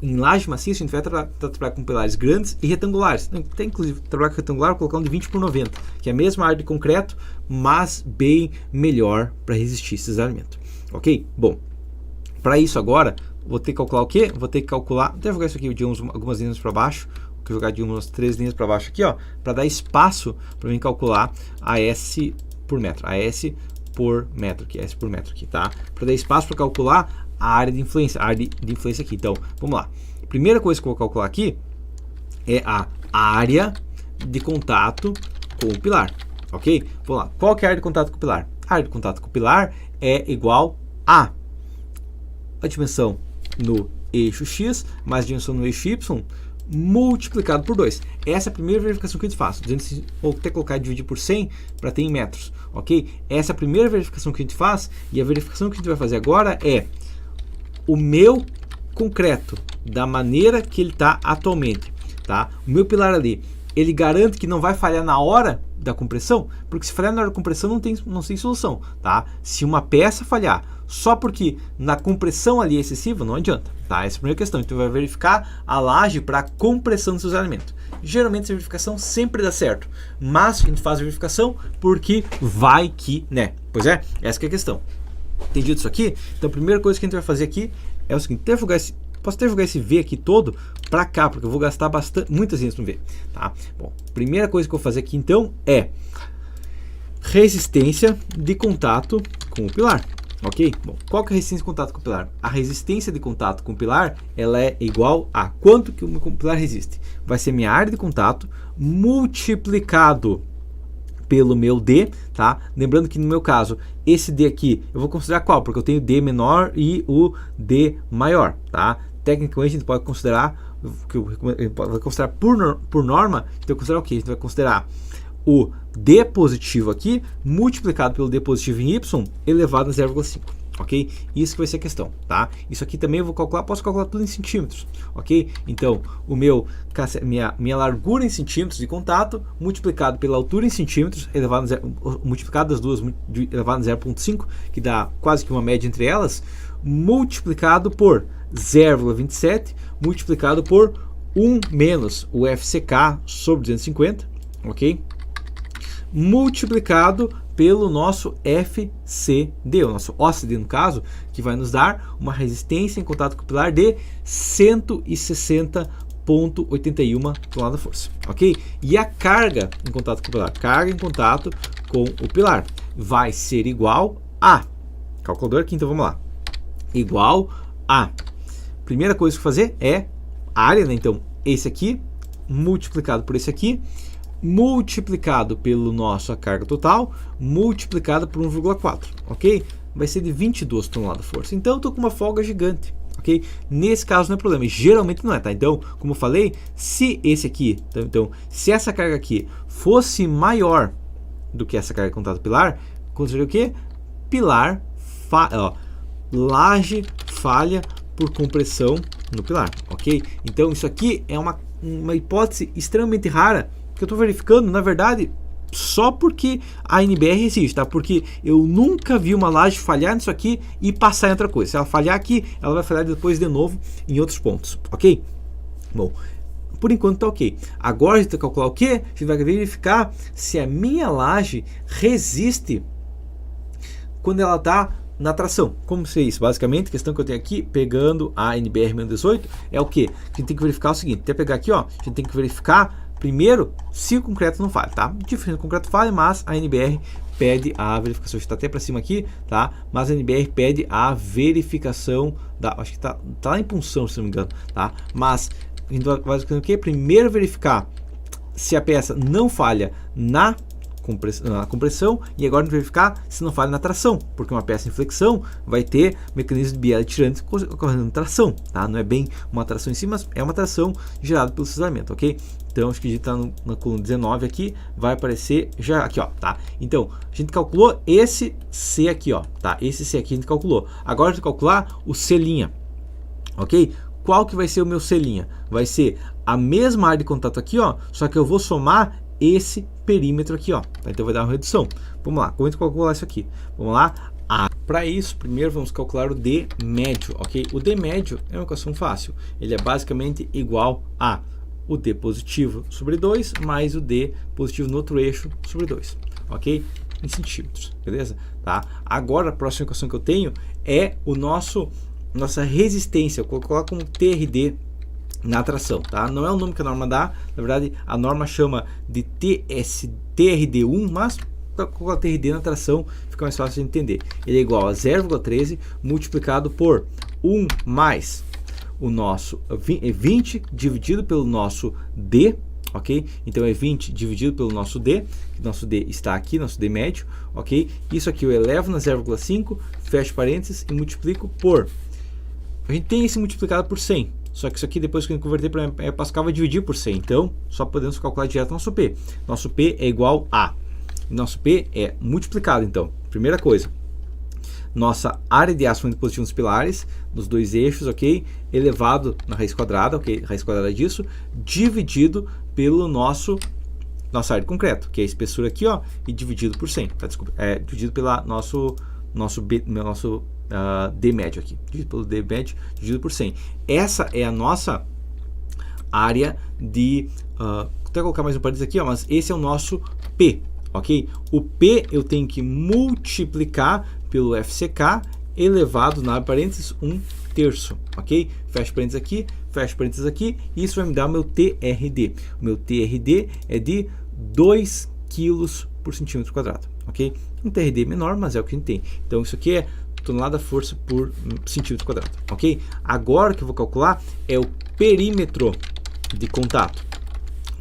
em laje maciça a gente vai trabalhar com pilares grandes e retangulares. Tem inclusive trabalhar com retangular, vou colocar um de 20 por 90, que é a mesma área de concreto, mas bem melhor para resistir esse cisalhamento. Ok? Bom, para isso agora, vou ter que calcular o quê? Vou ter que calcular, até jogar isso aqui de algumas linhas para baixo, vou jogar de umas 3 linhas para baixo aqui, ó, para dar espaço para mim calcular a S por metro, a S por metro aqui, S por metro aqui, tá? Para dar espaço para calcular a área de influência, aqui. Então, vamos lá. A primeira coisa que eu vou calcular aqui é a área de contato com o pilar, ok? Vamos lá. Qual que é a área de contato com o pilar? A área de contato com o pilar é igual a dimensão no eixo X mais a dimensão no eixo Y multiplicado por 2. Essa é a primeira verificação que a gente faz. Vou até colocar e dividir por 100 para ter em metros, ok? Essa é a primeira verificação que a gente faz, e a verificação que a gente vai fazer agora é o meu concreto da maneira que ele está atualmente, tá? O meu pilar ali, ele garante que não vai falhar na hora da compressão, porque se falhar na hora da compressão não tem solução, tá? Se uma peça falhar só porque na compressão ali é excessiva, não adianta, tá? Essa é a primeira questão. Então vai verificar a laje para compressão do seu cisalhamento. Geralmente essa verificação sempre dá certo, mas a gente faz a verificação porque vai que, né? Pois é, essa que é a questão. Entendido isso aqui? Então a primeira coisa que a gente vai fazer aqui é o seguinte, posso até jogar esse V aqui todo para cá, porque eu vou gastar muitas linhas no V, tá? Bom, primeira coisa que eu vou fazer aqui então é resistência de contato com o pilar, ok? Bom, qual que é a resistência de contato com o pilar? A resistência de contato com o pilar, ela é igual a quanto que o meu pilar resiste. Vai ser minha área de contato multiplicado pelo meu D, tá? Lembrando que no meu caso, esse D aqui, eu vou considerar qual? Porque eu tenho D menor e o D maior, tá? Tecnicamente a gente pode considerar, por norma, então eu considerar o quê? A gente vai considerar o D positivo aqui, multiplicado pelo D positivo em Y, elevado a 0,5, ok? Isso que vai ser a questão, tá? Isso aqui também eu vou calcular, posso calcular tudo em centímetros, ok? Então, minha largura em centímetros de contato, multiplicado pela altura em centímetros, elevado a zero, multiplicado das duas, elevado a 0,5, que dá quase que uma média entre elas, multiplicado por 0,27, multiplicado por 1 menos o FCK sobre 250, ok? Multiplicado pelo nosso FCD, o nosso OCD no caso, que vai nos dar uma resistência em contato com o pilar de 160,81 toneladas-força, ok? E a carga em contato com o pilar, carga em contato com o pilar, vai ser igual a, calculador aqui, então vamos lá, igual a, primeira coisa que fazer é a área, né? Então esse aqui multiplicado por esse aqui, multiplicado pelo nossa carga total, multiplicado por 1,4, ok? Vai ser de 22 toneladas-força. Então eu estou com uma folga gigante, ok? Nesse caso não é problema, geralmente não é, tá? Então, como eu falei, se esse aqui, então se essa carga aqui fosse maior do que essa carga de contato pilar, consideraria o quê? Pilar, laje falha por compressão no pilar, ok? Então isso aqui é uma hipótese extremamente rara, que eu estou verificando, na verdade, só porque a NBR existe, tá? Porque eu nunca vi uma laje falhar nisso aqui e passar em outra coisa. Se ela falhar aqui, ela vai falhar depois de novo em outros pontos, ok? Bom, por enquanto tá ok. Agora a gente vai calcular o quê? A gente vai verificar se a minha laje resiste quando ela está na tração. Como se é isso? Basicamente, a questão que eu tenho aqui, pegando a NBR-18, é o que? A gente tem que verificar o seguinte, até pegar aqui, ó, a gente tem que verificar primeiro se o concreto não falha, tá? Diferente do concreto falha, mas a NBR pede a verificação, está até para cima aqui, tá? Mas a NBR pede a verificação da, acho que tá lá em punção, se não me engano, tá? Mas a gente vai fazer o quê? Primeiro verificar se a peça não falha na compressão, e agora a gente vai verificar se não falha na tração, porque uma peça em flexão vai ter mecanismo de biela tirante ocorrendo na tração, tá? Não é bem uma tração em si, mas é uma tração gerada pelo cisalhamento, ok? Então acho que a gente está na coluna 19 aqui, vai aparecer já aqui, ó, tá? Então a gente calculou esse C aqui, ó, tá? Esse C aqui a gente calculou. Agora a gente vai calcular o C', ok? Qual que vai ser o meu C'? Vai ser a mesma área de contato aqui, ó, só que eu vou somar esse perímetro aqui, ó, tá? Então vai dar uma redução. Vamos lá, como a gente calcular isso aqui? Vamos lá. Para isso, primeiro vamos calcular o D médio, ok? O D médio é uma equação fácil. Ele é basicamente igual a o D positivo sobre 2 mais o D positivo no outro eixo sobre 2, ok? Em centímetros, beleza? Tá? Agora a próxima equação que eu tenho é o nossa resistência. Eu vou colocar como TRD na tração, tá? Não é o nome que a norma dá, na verdade a norma chama de TRD1, mas com a TRD na tração fica mais fácil de entender. Ele é igual a 0,13 multiplicado por 1 mais o nosso 20 dividido pelo nosso D, ok? Então é 20 dividido pelo nosso D está aqui, nosso D médio, ok? Isso aqui eu elevo na 0,5, fecho parênteses e multiplico por, a gente tem esse multiplicado por 100, só que isso aqui depois que eu converter para Pascal vai dividir por 100, então só podemos calcular direto nosso P. Nosso P é igual a, nosso P é multiplicado, então, primeira coisa, nossa área de ação positivo nos pilares, nos dois eixos, ok? Elevado na raiz quadrada, ok? Raiz quadrada disso, dividido pelo nossa área de concreto, que é a espessura aqui, ó, e dividido por 100, tá? Desculpa, dividido pela nosso D médio aqui, dividido pelo D médio, dividido por 100. Essa é a nossa área de, vou até colocar mais um parênteses aqui, ó, mas esse é o nosso P, ok? O P eu tenho que multiplicar pelo FCK elevado na parênteses 1/3, ok? Fecha parênteses aqui, fecha parênteses aqui, e isso vai me dar o meu TRD. O meu TRD é de 2 kg por centímetro quadrado, ok? Um TRD menor, mas é o que a gente tem. Então isso aqui é tonelada-força por centímetro quadrado, ok? Agora o que eu vou calcular é o perímetro de contato.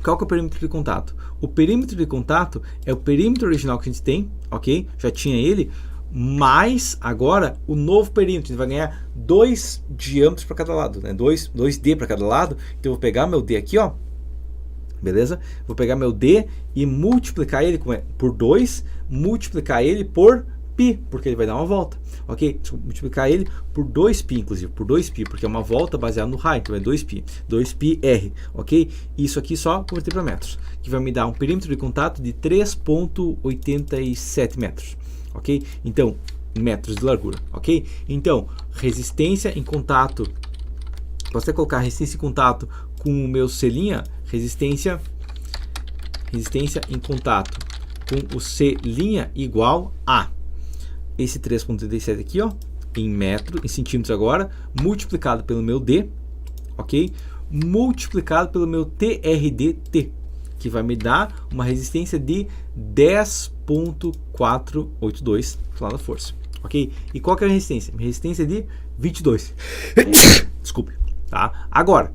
Qual que é o perímetro de contato? O perímetro de contato é o perímetro original que a gente tem, ok? Já tinha ele, mais agora o novo perímetro. A gente vai ganhar 2 diâmetros para cada lado, né? 2D para cada lado. Então eu vou pegar meu D aqui, ó, beleza? Vou pegar meu D e multiplicar ele por 2, multiplicar ele por π, porque ele vai dar uma volta, ok? Deixa eu multiplicar ele por 2π, inclusive, por 2π, porque é uma volta baseada no raio, então é 2π, 2πr, ok? Isso aqui só converter para metros, que vai me dar um perímetro de contato de 3,87 metros, ok? Então, metros de largura, ok? Então, resistência em contato, posso até colocar resistência em contato com o meu C', resistência em contato com o C' igual a esse 3,87 aqui, ó, em centímetros agora, multiplicado pelo meu D, ok? Multiplicado pelo meu TRDT, que vai me dar uma resistência de 10,482 toneladas de força, ok? E qual que é a resistência? Minha resistência é de 22. Desculpe, tá? Agora,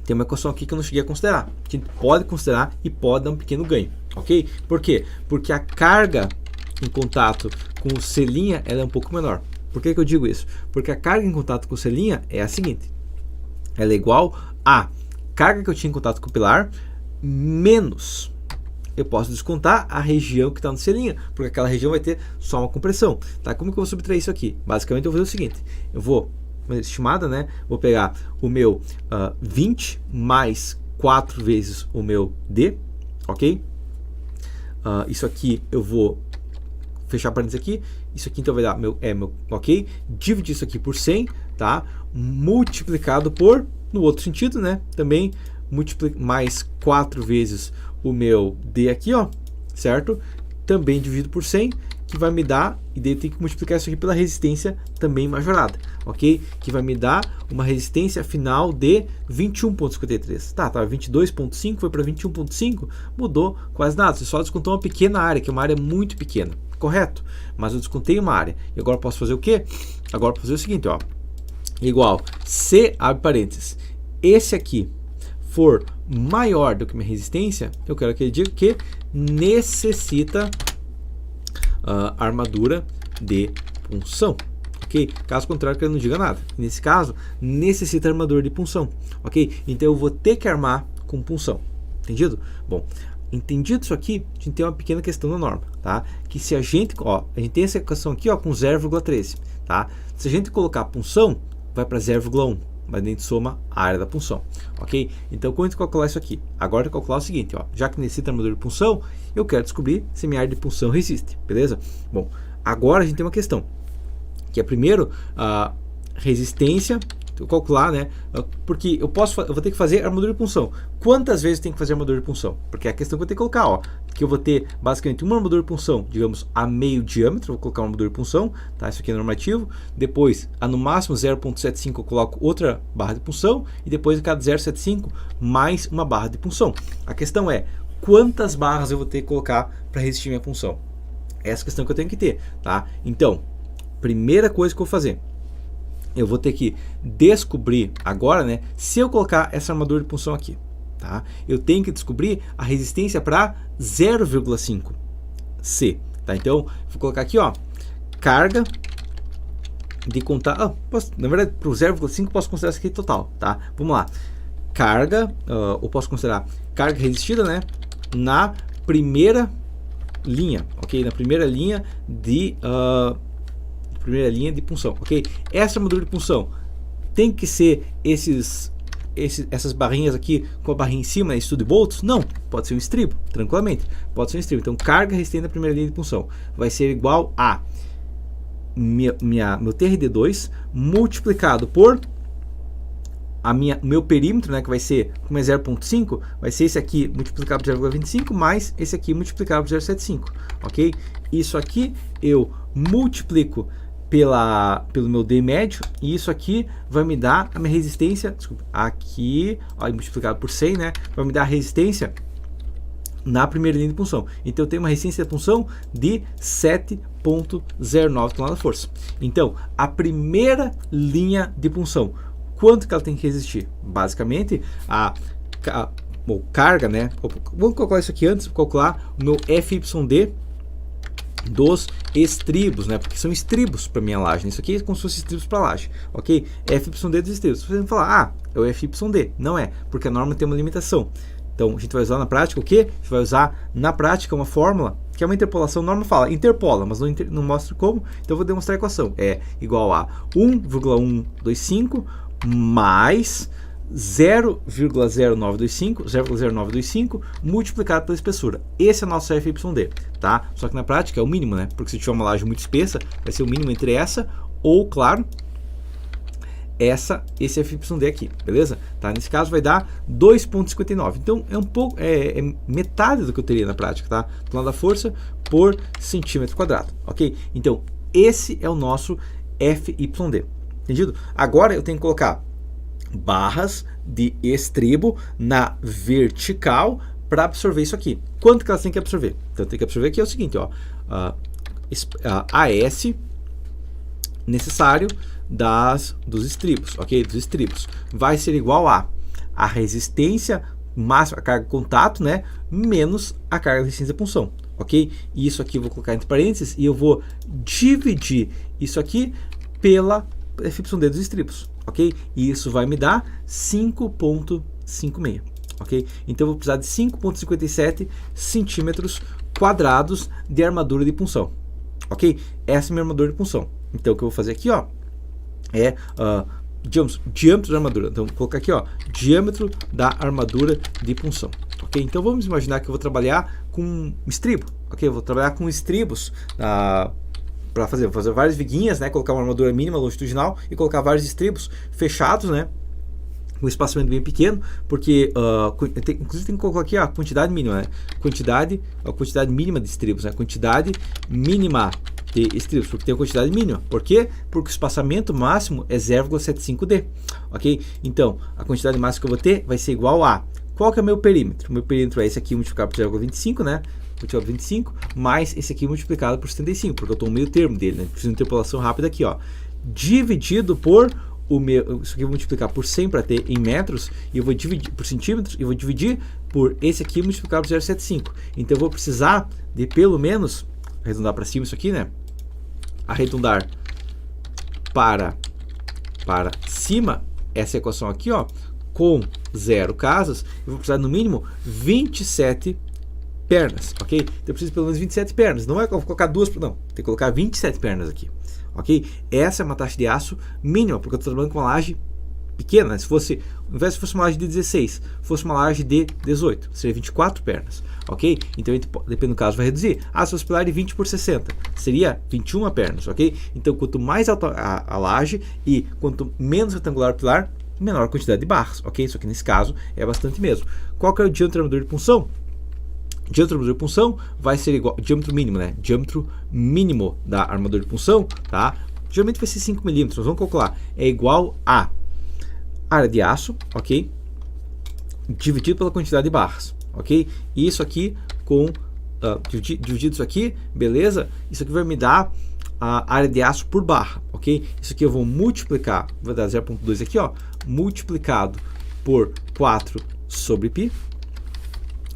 tem uma equação aqui que eu não cheguei a considerar, que a gente pode considerar e pode dar um pequeno ganho, ok? Por quê? Porque a carga em contato com o C' ela é um pouco menor. Por que eu digo isso? Porque a carga em contato com o C' é a seguinte: ela é igual a carga que eu tinha em contato com o pilar menos, eu posso descontar a região que está no C', porque aquela região vai ter só uma compressão, tá? Como que eu vou subtrair isso aqui? Basicamente eu vou fazer o seguinte: eu vou, uma estimada, né? Vou pegar o meu 20 mais 4 vezes o meu D, ok? Isso aqui eu vou fechar parênteses aqui, isso aqui então vai dar meu ok? Dividir isso aqui por 100, tá? Multiplicado por, no outro sentido, né? Também mais 4 vezes o meu D aqui, ó, certo? Também dividido por 100, que vai me dar, e daí eu tenho que multiplicar isso aqui pela resistência também majorada, ok? Que vai me dar uma resistência final de 21,53. Tá, tava 22,5, foi para 21,5, mudou quase nada. Você só descontou uma pequena área, que é uma área muito pequena, correto? Mas eu descontei uma área. E agora eu posso fazer o quê? Agora eu posso fazer o seguinte, ó. Igual, se, abre parênteses, esse aqui for maior do que minha resistência, eu quero que ele diga que necessita armadura de punção, ok? Caso contrário, que ele não diga nada. Nesse caso, necessita armadura de punção, ok? Então eu vou ter que armar com punção, entendido? Bom, entendido isso aqui, a gente tem uma pequena questão na norma, tá? Que se a gente, ó, a gente tem essa equação aqui, ó, com 0,13, tá? Se a gente colocar a punção, vai para 0,1, mas a gente soma a área da punção, ok? Então, quando a gente calcular isso aqui, agora eu vou calcular o seguinte, ó, já que necessita armadura de punção, eu quero descobrir se minha área de punção resiste, beleza? Bom, agora a gente tem uma questão, que é primeiro a resistência, eu calcular, né? Porque eu vou ter que fazer armadura de punção. Quantas vezes tem que fazer armadura de punção? Porque é a questão que eu tenho que colocar, ó, que eu vou ter basicamente uma armadura de punção, digamos, a meio diâmetro, vou colocar uma armadura de punção, tá? Isso aqui é normativo. Depois, a no máximo 0,75 eu coloco outra barra de punção e depois a cada 0,75 mais uma barra de punção. A questão é, quantas barras eu vou ter que colocar para resistir minha punção? Essa é a questão que eu tenho que ter, tá? Então, primeira coisa que eu vou fazer, eu vou ter que descobrir agora, né, se eu colocar essa armadura de punção aqui, tá? Eu tenho que descobrir a resistência para 0,5 C, tá? Então, vou colocar aqui, ó, carga de contato, na verdade, para o 0,5 posso considerar isso aqui total, tá? Vamos lá, carga, eu posso considerar carga resistida, né, na primeira linha, ok? Na primeira linha de punção, ok? Essa armadura de punção tem que ser essas barrinhas aqui com a barrinha em cima, né, estudo de bolts? Não, pode ser um estribo, tranquilamente, pode ser um estribo. Então, carga resistente na primeira linha de punção vai ser igual a meu TRD2 multiplicado por meu perímetro, né, que vai ser, como é 0,5, vai ser esse aqui multiplicado por 0,25 mais esse aqui multiplicado por 0,75, ok? Isso aqui eu multiplico pelo meu D médio, e isso aqui vai me dar a minha resistência, desculpa, aqui, ó, multiplicado por 100, né, vai me dar a resistência na primeira linha de punção. Então eu tenho uma resistência de punção de 7,09 toneladas de força. Então, a primeira linha de punção, quanto que ela tem que resistir? Basicamente, carga, né, vamos calcular isso aqui antes, vou calcular o meu FYD dos estribos, né? Porque são estribos para minha laje. Isso aqui é como se fosse estribos para laje, ok? FYD dos estribos. Você vai falar, é o FYD. Não é, porque a norma tem uma limitação. Então a gente vai usar na prática o quê? A gente vai usar na prática uma fórmula que é uma interpolação. A norma fala interpola, mas não mostra como, então eu vou demonstrar a equação. É igual a 1,125 mais 0,0925 multiplicado pela espessura. Esse é o nosso FYD, tá? Só que na prática é o mínimo, né? Porque se tiver uma laje muito espessa, vai ser o mínimo entre essa ou, claro, esse FYD aqui, beleza? Tá? Nesse caso vai dar 2,59. Então é um pouco, é metade do que eu teria na prática, tá? Do lado da força por centímetro quadrado, ok? Então esse é o nosso FYD, entendido? Agora eu tenho que colocar barras de estribo na vertical para absorver isso aqui. Quanto que elas têm que absorver? Então tem que absorver aqui é o seguinte, ó, AS necessário dos estribos, ok? Dos estribos vai ser igual a resistência máxima, a carga de contato, né? Menos a carga de resistência da punção, ok? E isso aqui eu vou colocar entre parênteses e eu vou dividir isso aqui pela FYD dos estribos, ok? E isso vai me dar 5,56, ok? Então eu vou precisar de 5,57 centímetros quadrados de armadura de punção, ok? Essa é a minha armadura de punção. Então o que eu vou fazer aqui, ó, é diâmetro da armadura. Então vou colocar aqui, ó, diâmetro da armadura de punção, ok? Então vamos imaginar que eu vou trabalhar com estribo, ok? Eu vou trabalhar com estribos para fazer várias viguinhas, né? Colocar uma armadura mínima longitudinal e colocar vários estribos fechados, né? Um espaçamento bem pequeno, porque inclusive tem que colocar aqui a quantidade mínima, né? A quantidade mínima de estribos, né? Quantidade mínima de estribos, porque tem a quantidade mínima. Por quê? Porque o espaçamento máximo é 0,75D, ok? Então, a quantidade máxima que eu vou ter vai ser igual a... Qual que é o meu perímetro? O meu perímetro é esse aqui multiplicado por 0,25, né? 25, mais esse aqui multiplicado por 75, porque eu estou no meio termo dele, né? Preciso de interpolação rápida aqui, ó. Dividido por isso aqui eu vou multiplicar por 100 para ter em metros, e eu vou dividir por centímetros, e vou dividir por esse aqui multiplicado por 0,75. Então eu vou precisar de pelo menos, arredondar para cima isso aqui, né? Arredondar para cima, essa equação aqui, ó, com 0 casas, eu vou precisar no mínimo 27 pernas, ok? Então eu preciso de pelo menos 27 pernas, não é que eu vou colocar duas, não, tem que colocar 27 pernas aqui, ok? Essa é uma taxa de aço mínima, porque eu estou trabalhando com uma laje pequena, né? Se fosse, ao invés de fosse uma laje de 16, fosse uma laje de 18, seria 24 pernas, ok? Então, dependendo do caso, vai reduzir. Se fosse pilar de 20 por 60, seria 21 pernas, ok? Então, quanto mais alta a laje e quanto menos retangular o pilar, menor a quantidade de barras, ok? Só que nesse caso é bastante mesmo. Qual que é o diâmetro da armadura de punção? Diâmetro da armadura de punção vai ser igual, diâmetro mínimo, né? Diâmetro mínimo da armadura de punção, tá? Geralmente vai ser 5 milímetros, vamos calcular. É igual a área de aço, ok? Dividido pela quantidade de barras, ok? E isso aqui com dividido isso aqui, beleza? Isso aqui vai me dar a área de aço por barra, ok? Isso aqui eu vou multiplicar, vou dar 0,2 aqui, ó, multiplicado por 4 sobre π,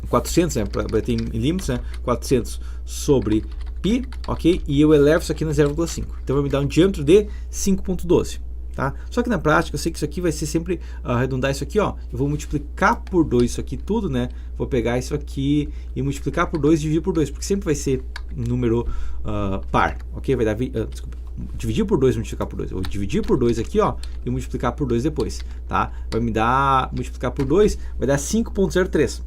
400, né, para ter em milímetros, né, 400 sobre π, ok? E eu elevo isso aqui na 0,5, então vai me dar um diâmetro de 5,12. Tá? Só que na prática eu sei que isso aqui vai ser sempre arredondar isso aqui, ó. Eu vou multiplicar por 2 isso aqui tudo, né? Vou pegar isso aqui e multiplicar por 2 e dividir por 2, porque sempre vai ser um número par, ok? Vai dar, desculpa, dividir por 2 e multiplicar por 2. Eu vou dividir por 2 aqui, ó, e multiplicar por 2 depois, tá? Vai me dar, multiplicar por 2, vai dar 5,03.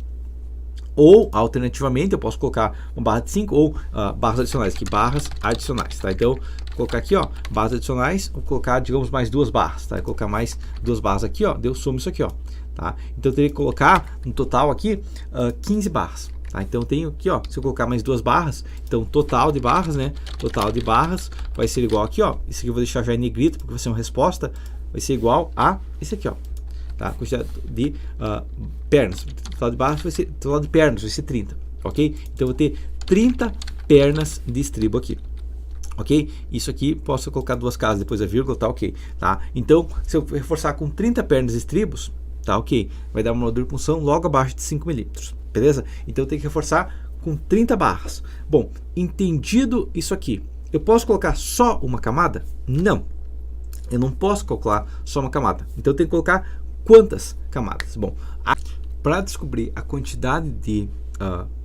Ou, alternativamente, eu posso colocar uma barra de 5 ou barras adicionais, aqui, barras adicionais, tá? Então, vou colocar aqui, ó, barras adicionais, vou colocar, digamos, mais 2 barras, tá? Vou colocar mais 2 barras aqui, ó, deu soma isso aqui, ó, tá? Então, eu teria que colocar, no total aqui, 15 barras, tá? Então, eu tenho aqui, ó, se eu colocar mais 2 barras, então, total de barras, né? Total de barras vai ser igual aqui, ó, isso aqui eu vou deixar já em negrito, porque vai ser uma resposta, vai ser igual a esse aqui, ó. Tá? A quantidade de pernas, total de barras vai ser, total de pernas vai ser 30, ok? Então eu vou ter 30 pernas de estribo aqui, ok? Isso aqui posso colocar 2 casas depois da vírgula, tá ok, tá? Então se eu reforçar com 30 pernas de estribos, tá ok? Vai dar uma armadura de punção logo abaixo de 5 milímetros, beleza? Então eu tenho que reforçar com 30 barras. Bom, entendido isso aqui, eu posso colocar só uma camada? Não, eu não posso calcular só uma camada, então eu tenho que colocar quantas camadas? Bom, para descobrir a quantidade de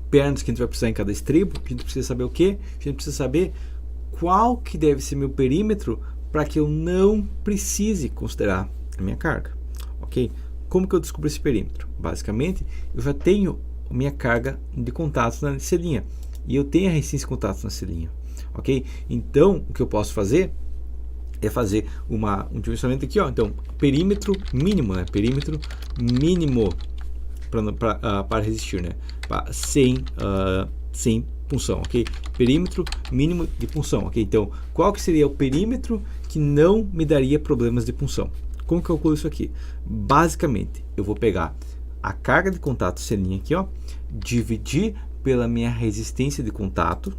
pernas que a gente vai precisar em cada estribo, a gente precisa saber o quê? A gente precisa saber qual que deve ser meu perímetro para que eu não precise considerar a minha carga, ok? Como que eu descubro esse perímetro? Basicamente, eu já tenho a minha carga de contatos na selinha e eu tenho a resistência de contatos na selinha, ok? Então, o que eu posso fazer é fazer um dimensionamento aqui, ó. Então, perímetro mínimo, né? Perímetro mínimo para resistir, né? Sem punção, ok? Perímetro mínimo de punção, ok? Então, qual que seria o perímetro que não me daria problemas de punção? Como que eu calculo isso aqui? Basicamente, eu vou pegar a carga de contato selinha aqui, ó, dividir pela minha resistência de contato,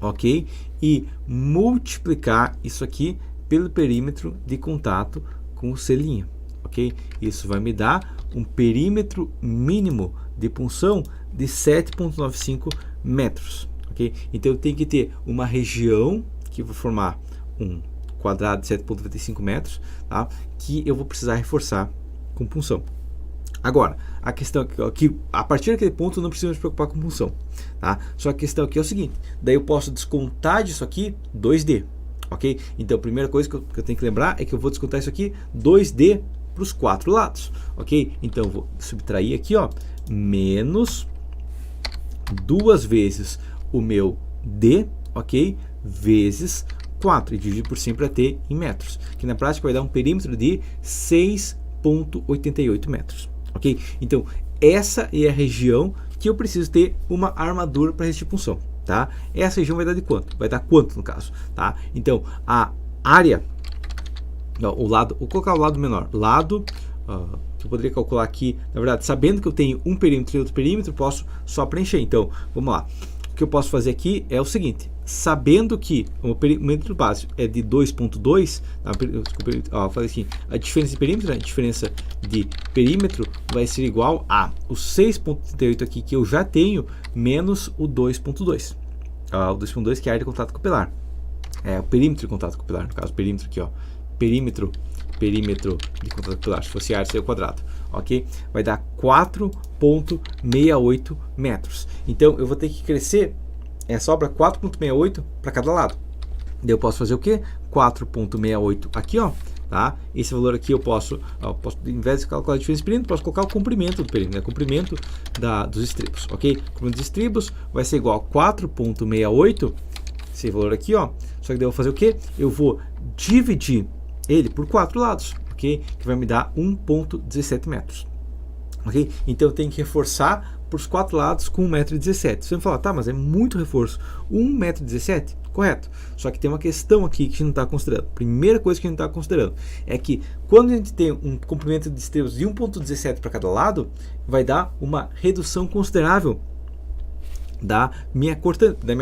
ok? E multiplicar isso aqui pelo perímetro de contato com o selinha, ok? Isso vai me dar um perímetro mínimo de punção de 7,95 metros, ok? Então eu tenho que ter uma região que vai formar um quadrado de 7,95 metros, tá? Que eu vou precisar reforçar com punção. Agora, a questão é que a partir daquele ponto eu não preciso me preocupar com punção, tá? Só a questão aqui é o seguinte, daí eu posso descontar disso aqui 2D, ok? Então a primeira coisa que eu tenho que lembrar é que eu vou descontar isso aqui 2D para os 4 lados, ok? Então eu vou subtrair aqui, ó, menos 2 vezes o meu D, ok? Vezes 4 e dividir por 100 para ter em metros, que na prática vai dar um perímetro de 6,88 metros, ok? Então essa é a região que eu preciso ter uma armadura para resistir punção, tá? Essa região vai dar de quanto? Vai dar quanto no caso, tá? Então a área, o lado, vou colocar o lado menor, lado que eu poderia calcular aqui, na verdade, sabendo que eu tenho um perímetro e outro perímetro, posso só preencher. Então vamos lá, o que eu posso fazer aqui é o seguinte, sabendo que o perímetro básico é de 2,2, falei assim, a diferença de perímetro, a diferença de perímetro vai ser igual a o 6,38 aqui que eu já tenho, menos o 2,2. O 2,2 que é a área de contato capilar. É o perímetro de contato capilar, no caso, perímetro aqui, ó. Perímetro de contato capilar, se fosse área, seria o quadrado, ok? Vai dar 4,68 metros. Então, eu vou ter que crescer, sobra 4,68 para cada lado. Daí eu posso fazer o quê? 4,68 aqui, ó, tá? Esse valor aqui eu posso, em vez de calcular a diferença de perímetro, posso colocar o comprimento do perímetro, né? Comprimento dos estribos, ok? O comprimento dos estribos vai ser igual a 4,68, esse valor aqui, ó. Só que daí eu vou fazer o quê? Eu vou dividir ele por 4 lados, ok? Que vai me dar 1,17 metros, ok? Então eu tenho que reforçar por os 4 lados com 1,17 m. Você vai falar, tá, mas é muito reforço. 1,17 m? Correto. Só que tem uma questão aqui que a gente não está considerando. Primeira coisa que a gente está considerando é que quando a gente tem um comprimento de estribos de 1,17 para cada lado, vai dar uma redução considerável da minha cortante, né?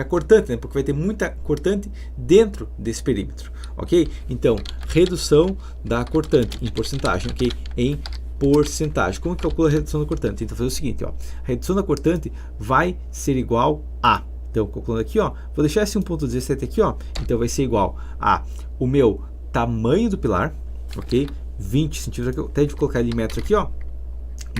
Porque vai ter muita cortante dentro desse perímetro, ok? Então, redução da cortante em porcentagem, ok? Em porcentagem. Como que calcula a redução da cortante? Então, fazer o seguinte, ó. A redução da cortante vai ser igual a, então, calculando aqui, ó, vou deixar esse 1,17 aqui, ó, então vai ser igual a o meu tamanho do pilar, ok? 20 centímetros, até de colocar ele em metros aqui, ó,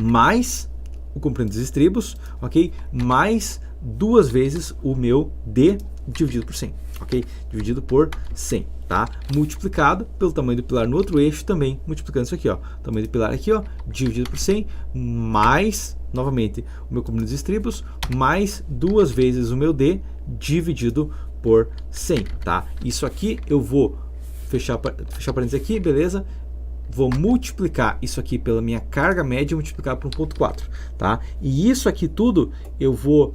mais o comprimento dos estribos, ok? Mais 2 vezes o meu D dividido por 100, ok? Dividido por 100, tá? Multiplicado pelo tamanho do pilar no outro eixo também, multiplicando isso aqui, ó. Tamanho do pilar aqui, ó, dividido por 100, mais, novamente, o meu comprimento dos estribos, mais 2 vezes o meu D dividido por 100, tá? Isso aqui eu vou fechar parênteses aqui, beleza? Vou multiplicar isso aqui pela minha carga média, multiplicar por 1,4, tá? E isso aqui tudo eu vou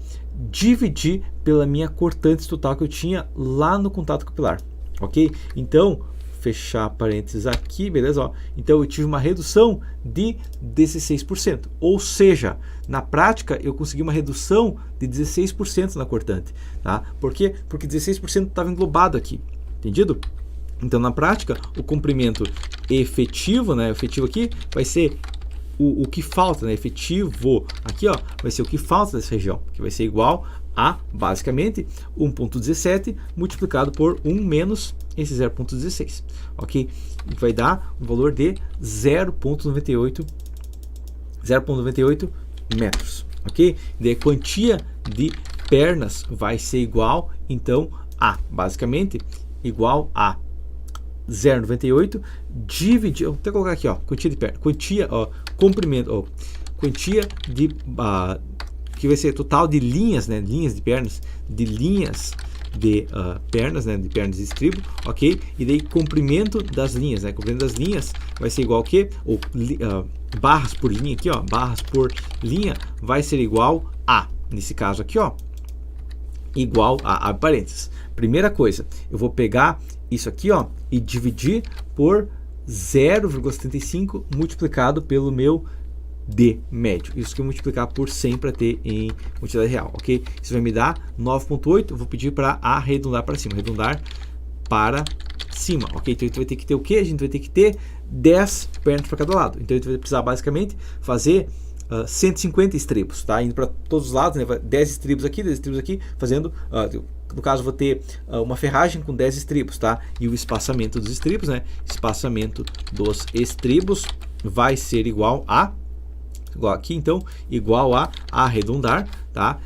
dividir pela minha cortante total que eu tinha lá no contato capilar, ok? Então, fechar parênteses aqui, beleza? Ó, então eu tive uma redução de 16%, ou seja, na prática eu consegui uma redução de 16% na cortante, tá? Por quê? Porque 16% estava englobado aqui, entendido? Então, na prática, o comprimento efetivo, né, efetivo aqui, vai ser o que falta, né, efetivo aqui, ó, vai ser o que falta dessa região, que vai ser igual a, basicamente, 1,17 multiplicado por 1 menos esse 0,16, ok? E vai dar um valor de 0,98 0,98 metros, ok? Daí a quantia de pernas vai ser igual, então, a, basicamente, igual a 0,98 dividir, vou até colocar aqui, ó, quantia de perna, quantia, ó, comprimento, ó, quantia de, que vai ser total de linhas, né, linhas de pernas, pernas, né, de pernas de estribo, ok? E daí comprimento das linhas, né, comprimento das linhas vai ser igual ao quê? Ou barras por linha aqui, ó, barras por linha vai ser igual a, nesse caso aqui, ó, igual a parênteses. Primeira coisa, eu vou pegar isso aqui, ó, e dividir por 0,75 multiplicado pelo meu D médio. Isso que eu multiplicar por 100 para ter em quantidade real, ok? Isso vai me dar 9,8. Eu vou pedir para arredondar para cima, arredondar para cima, ok? Então a gente vai ter que ter o que? A gente vai ter que ter 10 pernas para cada lado. Então a gente vai precisar basicamente fazer 150 estribos, tá? Indo para todos os lados, né? 10 estribos aqui, fazendo, no caso vou ter uma ferragem com 10 estribos, tá? E o espaçamento dos estribos, né? Espaçamento dos estribos vai ser igual aqui, então, igual a arredondar, tá?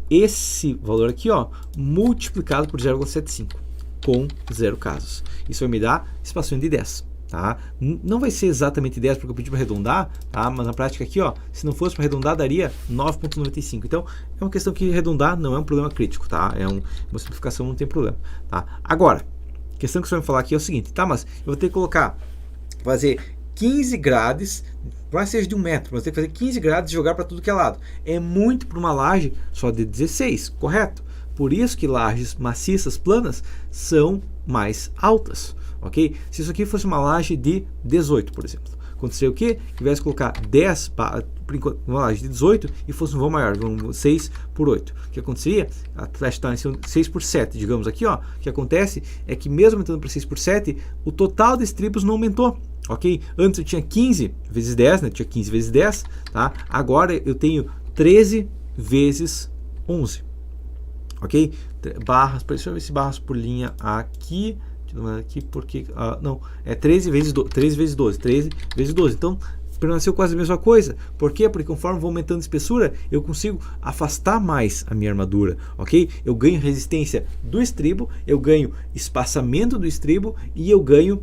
Esse valor aqui, ó, multiplicado por 0,75 com 0 casos. Isso vai me dar espaçamento de 10. Tá? Não vai ser exatamente 10 porque eu pedi para arredondar, tá? Mas na prática aqui, ó, se não fosse para arredondar, daria 9,95. Então, é uma questão que arredondar não é um problema crítico, tá? É uma simplificação, não tem problema, tá? Agora, a questão que você vai me falar aqui é o seguinte, tá? Mas eu vou ter que colocar, fazer 15 grades, por mais que seja de 1 metro, mas tem que fazer 15 grades e jogar para tudo que é lado. É muito para uma laje só de 16, correto? Por isso que lajes maciças, planas, são mais altas. Ok? Se isso aqui fosse uma laje de 18, por exemplo, aconteceria o quê? Que tivesse que colocar 10, uma laje de 18 e fosse um vão maior, 6 por 8. O que aconteceria? A flecha está em 6 por 7, digamos aqui, ó. O que acontece é que mesmo aumentando para 6 por 7, o total de estribos não aumentou. Ok? Antes eu tinha 15 vezes 10, né? Tinha 15 vezes 10, tá? Agora eu tenho 13 vezes 11. Ok? Barras, deixa eu ver se barras por linha aqui. Aqui porque não, é 13 vezes 12, 13 vezes 12, 13 vezes 12. Então, permaneceu quase a mesma coisa. Por quê? Porque conforme vou aumentando a espessura, eu consigo afastar mais a minha armadura, ok? Eu ganho resistência do estribo, eu ganho espaçamento do estribo e eu ganho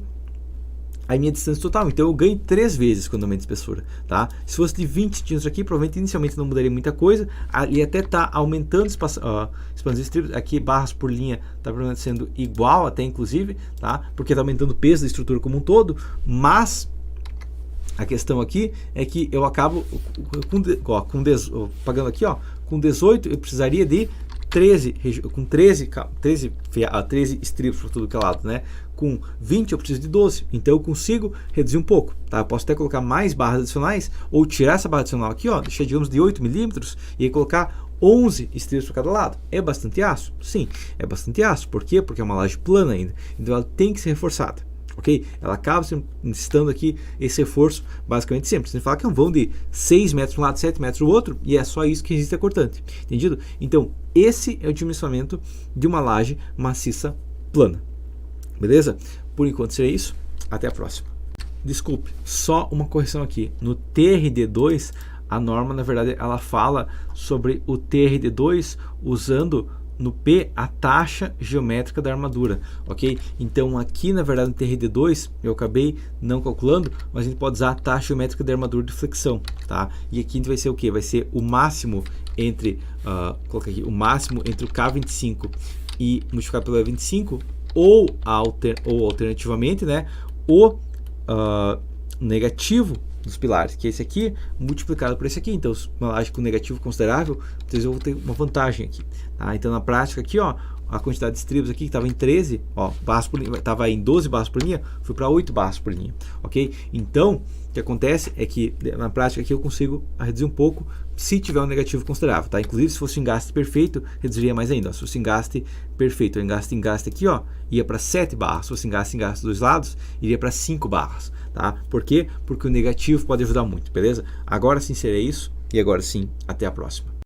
a minha distância total. Então eu ganho 3 vezes quando aumento a espessura, tá? Se fosse de 20 centímetros aqui, provavelmente inicialmente não mudaria muita coisa. Ali até tá aumentando expansão de estribos. Aqui barras por linha tá permanecendo igual até inclusive, tá? Porque tá aumentando o peso da estrutura como um todo, mas a questão aqui é que eu acabo pagando aqui, ó, com 18 eu precisaria de 13 estribos por tudo que é lado, né? Com 20 eu preciso de 12, então eu consigo reduzir um pouco, tá? Eu posso até colocar mais barras adicionais ou tirar essa barra adicional aqui, ó, deixar digamos de 8 milímetros e aí colocar 11 estribos por cada lado. É bastante aço? Sim, é bastante aço. Por quê? Porque é uma laje plana ainda, então ela tem que ser reforçada. Ok? Ela acaba necessitando aqui esse reforço basicamente sempre. Você fala que é um vão de 6 metros de um lado, 7 metros do outro, e é só isso que resiste a cortante. Entendido? Então, esse é o dimensionamento de uma laje maciça plana. Beleza? Por enquanto seria isso. Até a próxima. Desculpe, só uma correção aqui. No TRD2, a norma, na verdade, ela fala sobre o TRD2 usando no P a taxa geométrica da armadura, ok? Então aqui na verdade no TRD2 eu acabei não calculando, mas a gente pode usar a taxa geométrica da armadura de flexão, tá? E aqui vai ser o que? Vai ser o máximo entre, colocar aqui, o máximo entre o K25 e multiplicar pelo E25 ou alternativamente, né? O negativo dos pilares, que é esse aqui multiplicado por esse aqui. Então, uma laje com negativo considerável, então eu vou ter uma vantagem aqui, tá? Então, na prática aqui, ó, a quantidade de estribos aqui que estava em 13, ó, barras por linha, estava em 12 barras por linha, foi para 8 barras por linha, ok? Então, o que acontece é que na prática aqui eu consigo reduzir um pouco se tiver um negativo considerável, tá? Inclusive, se fosse um engaste perfeito, reduziria mais ainda, ó. Se fosse engaste perfeito, o engaste aqui, ó, ia para 7 barras. Se fosse engaste dos dois lados, iria para 5 barras, tá? Por quê? Porque o negativo pode ajudar muito, beleza? Agora sim seria isso, e agora sim, até a próxima.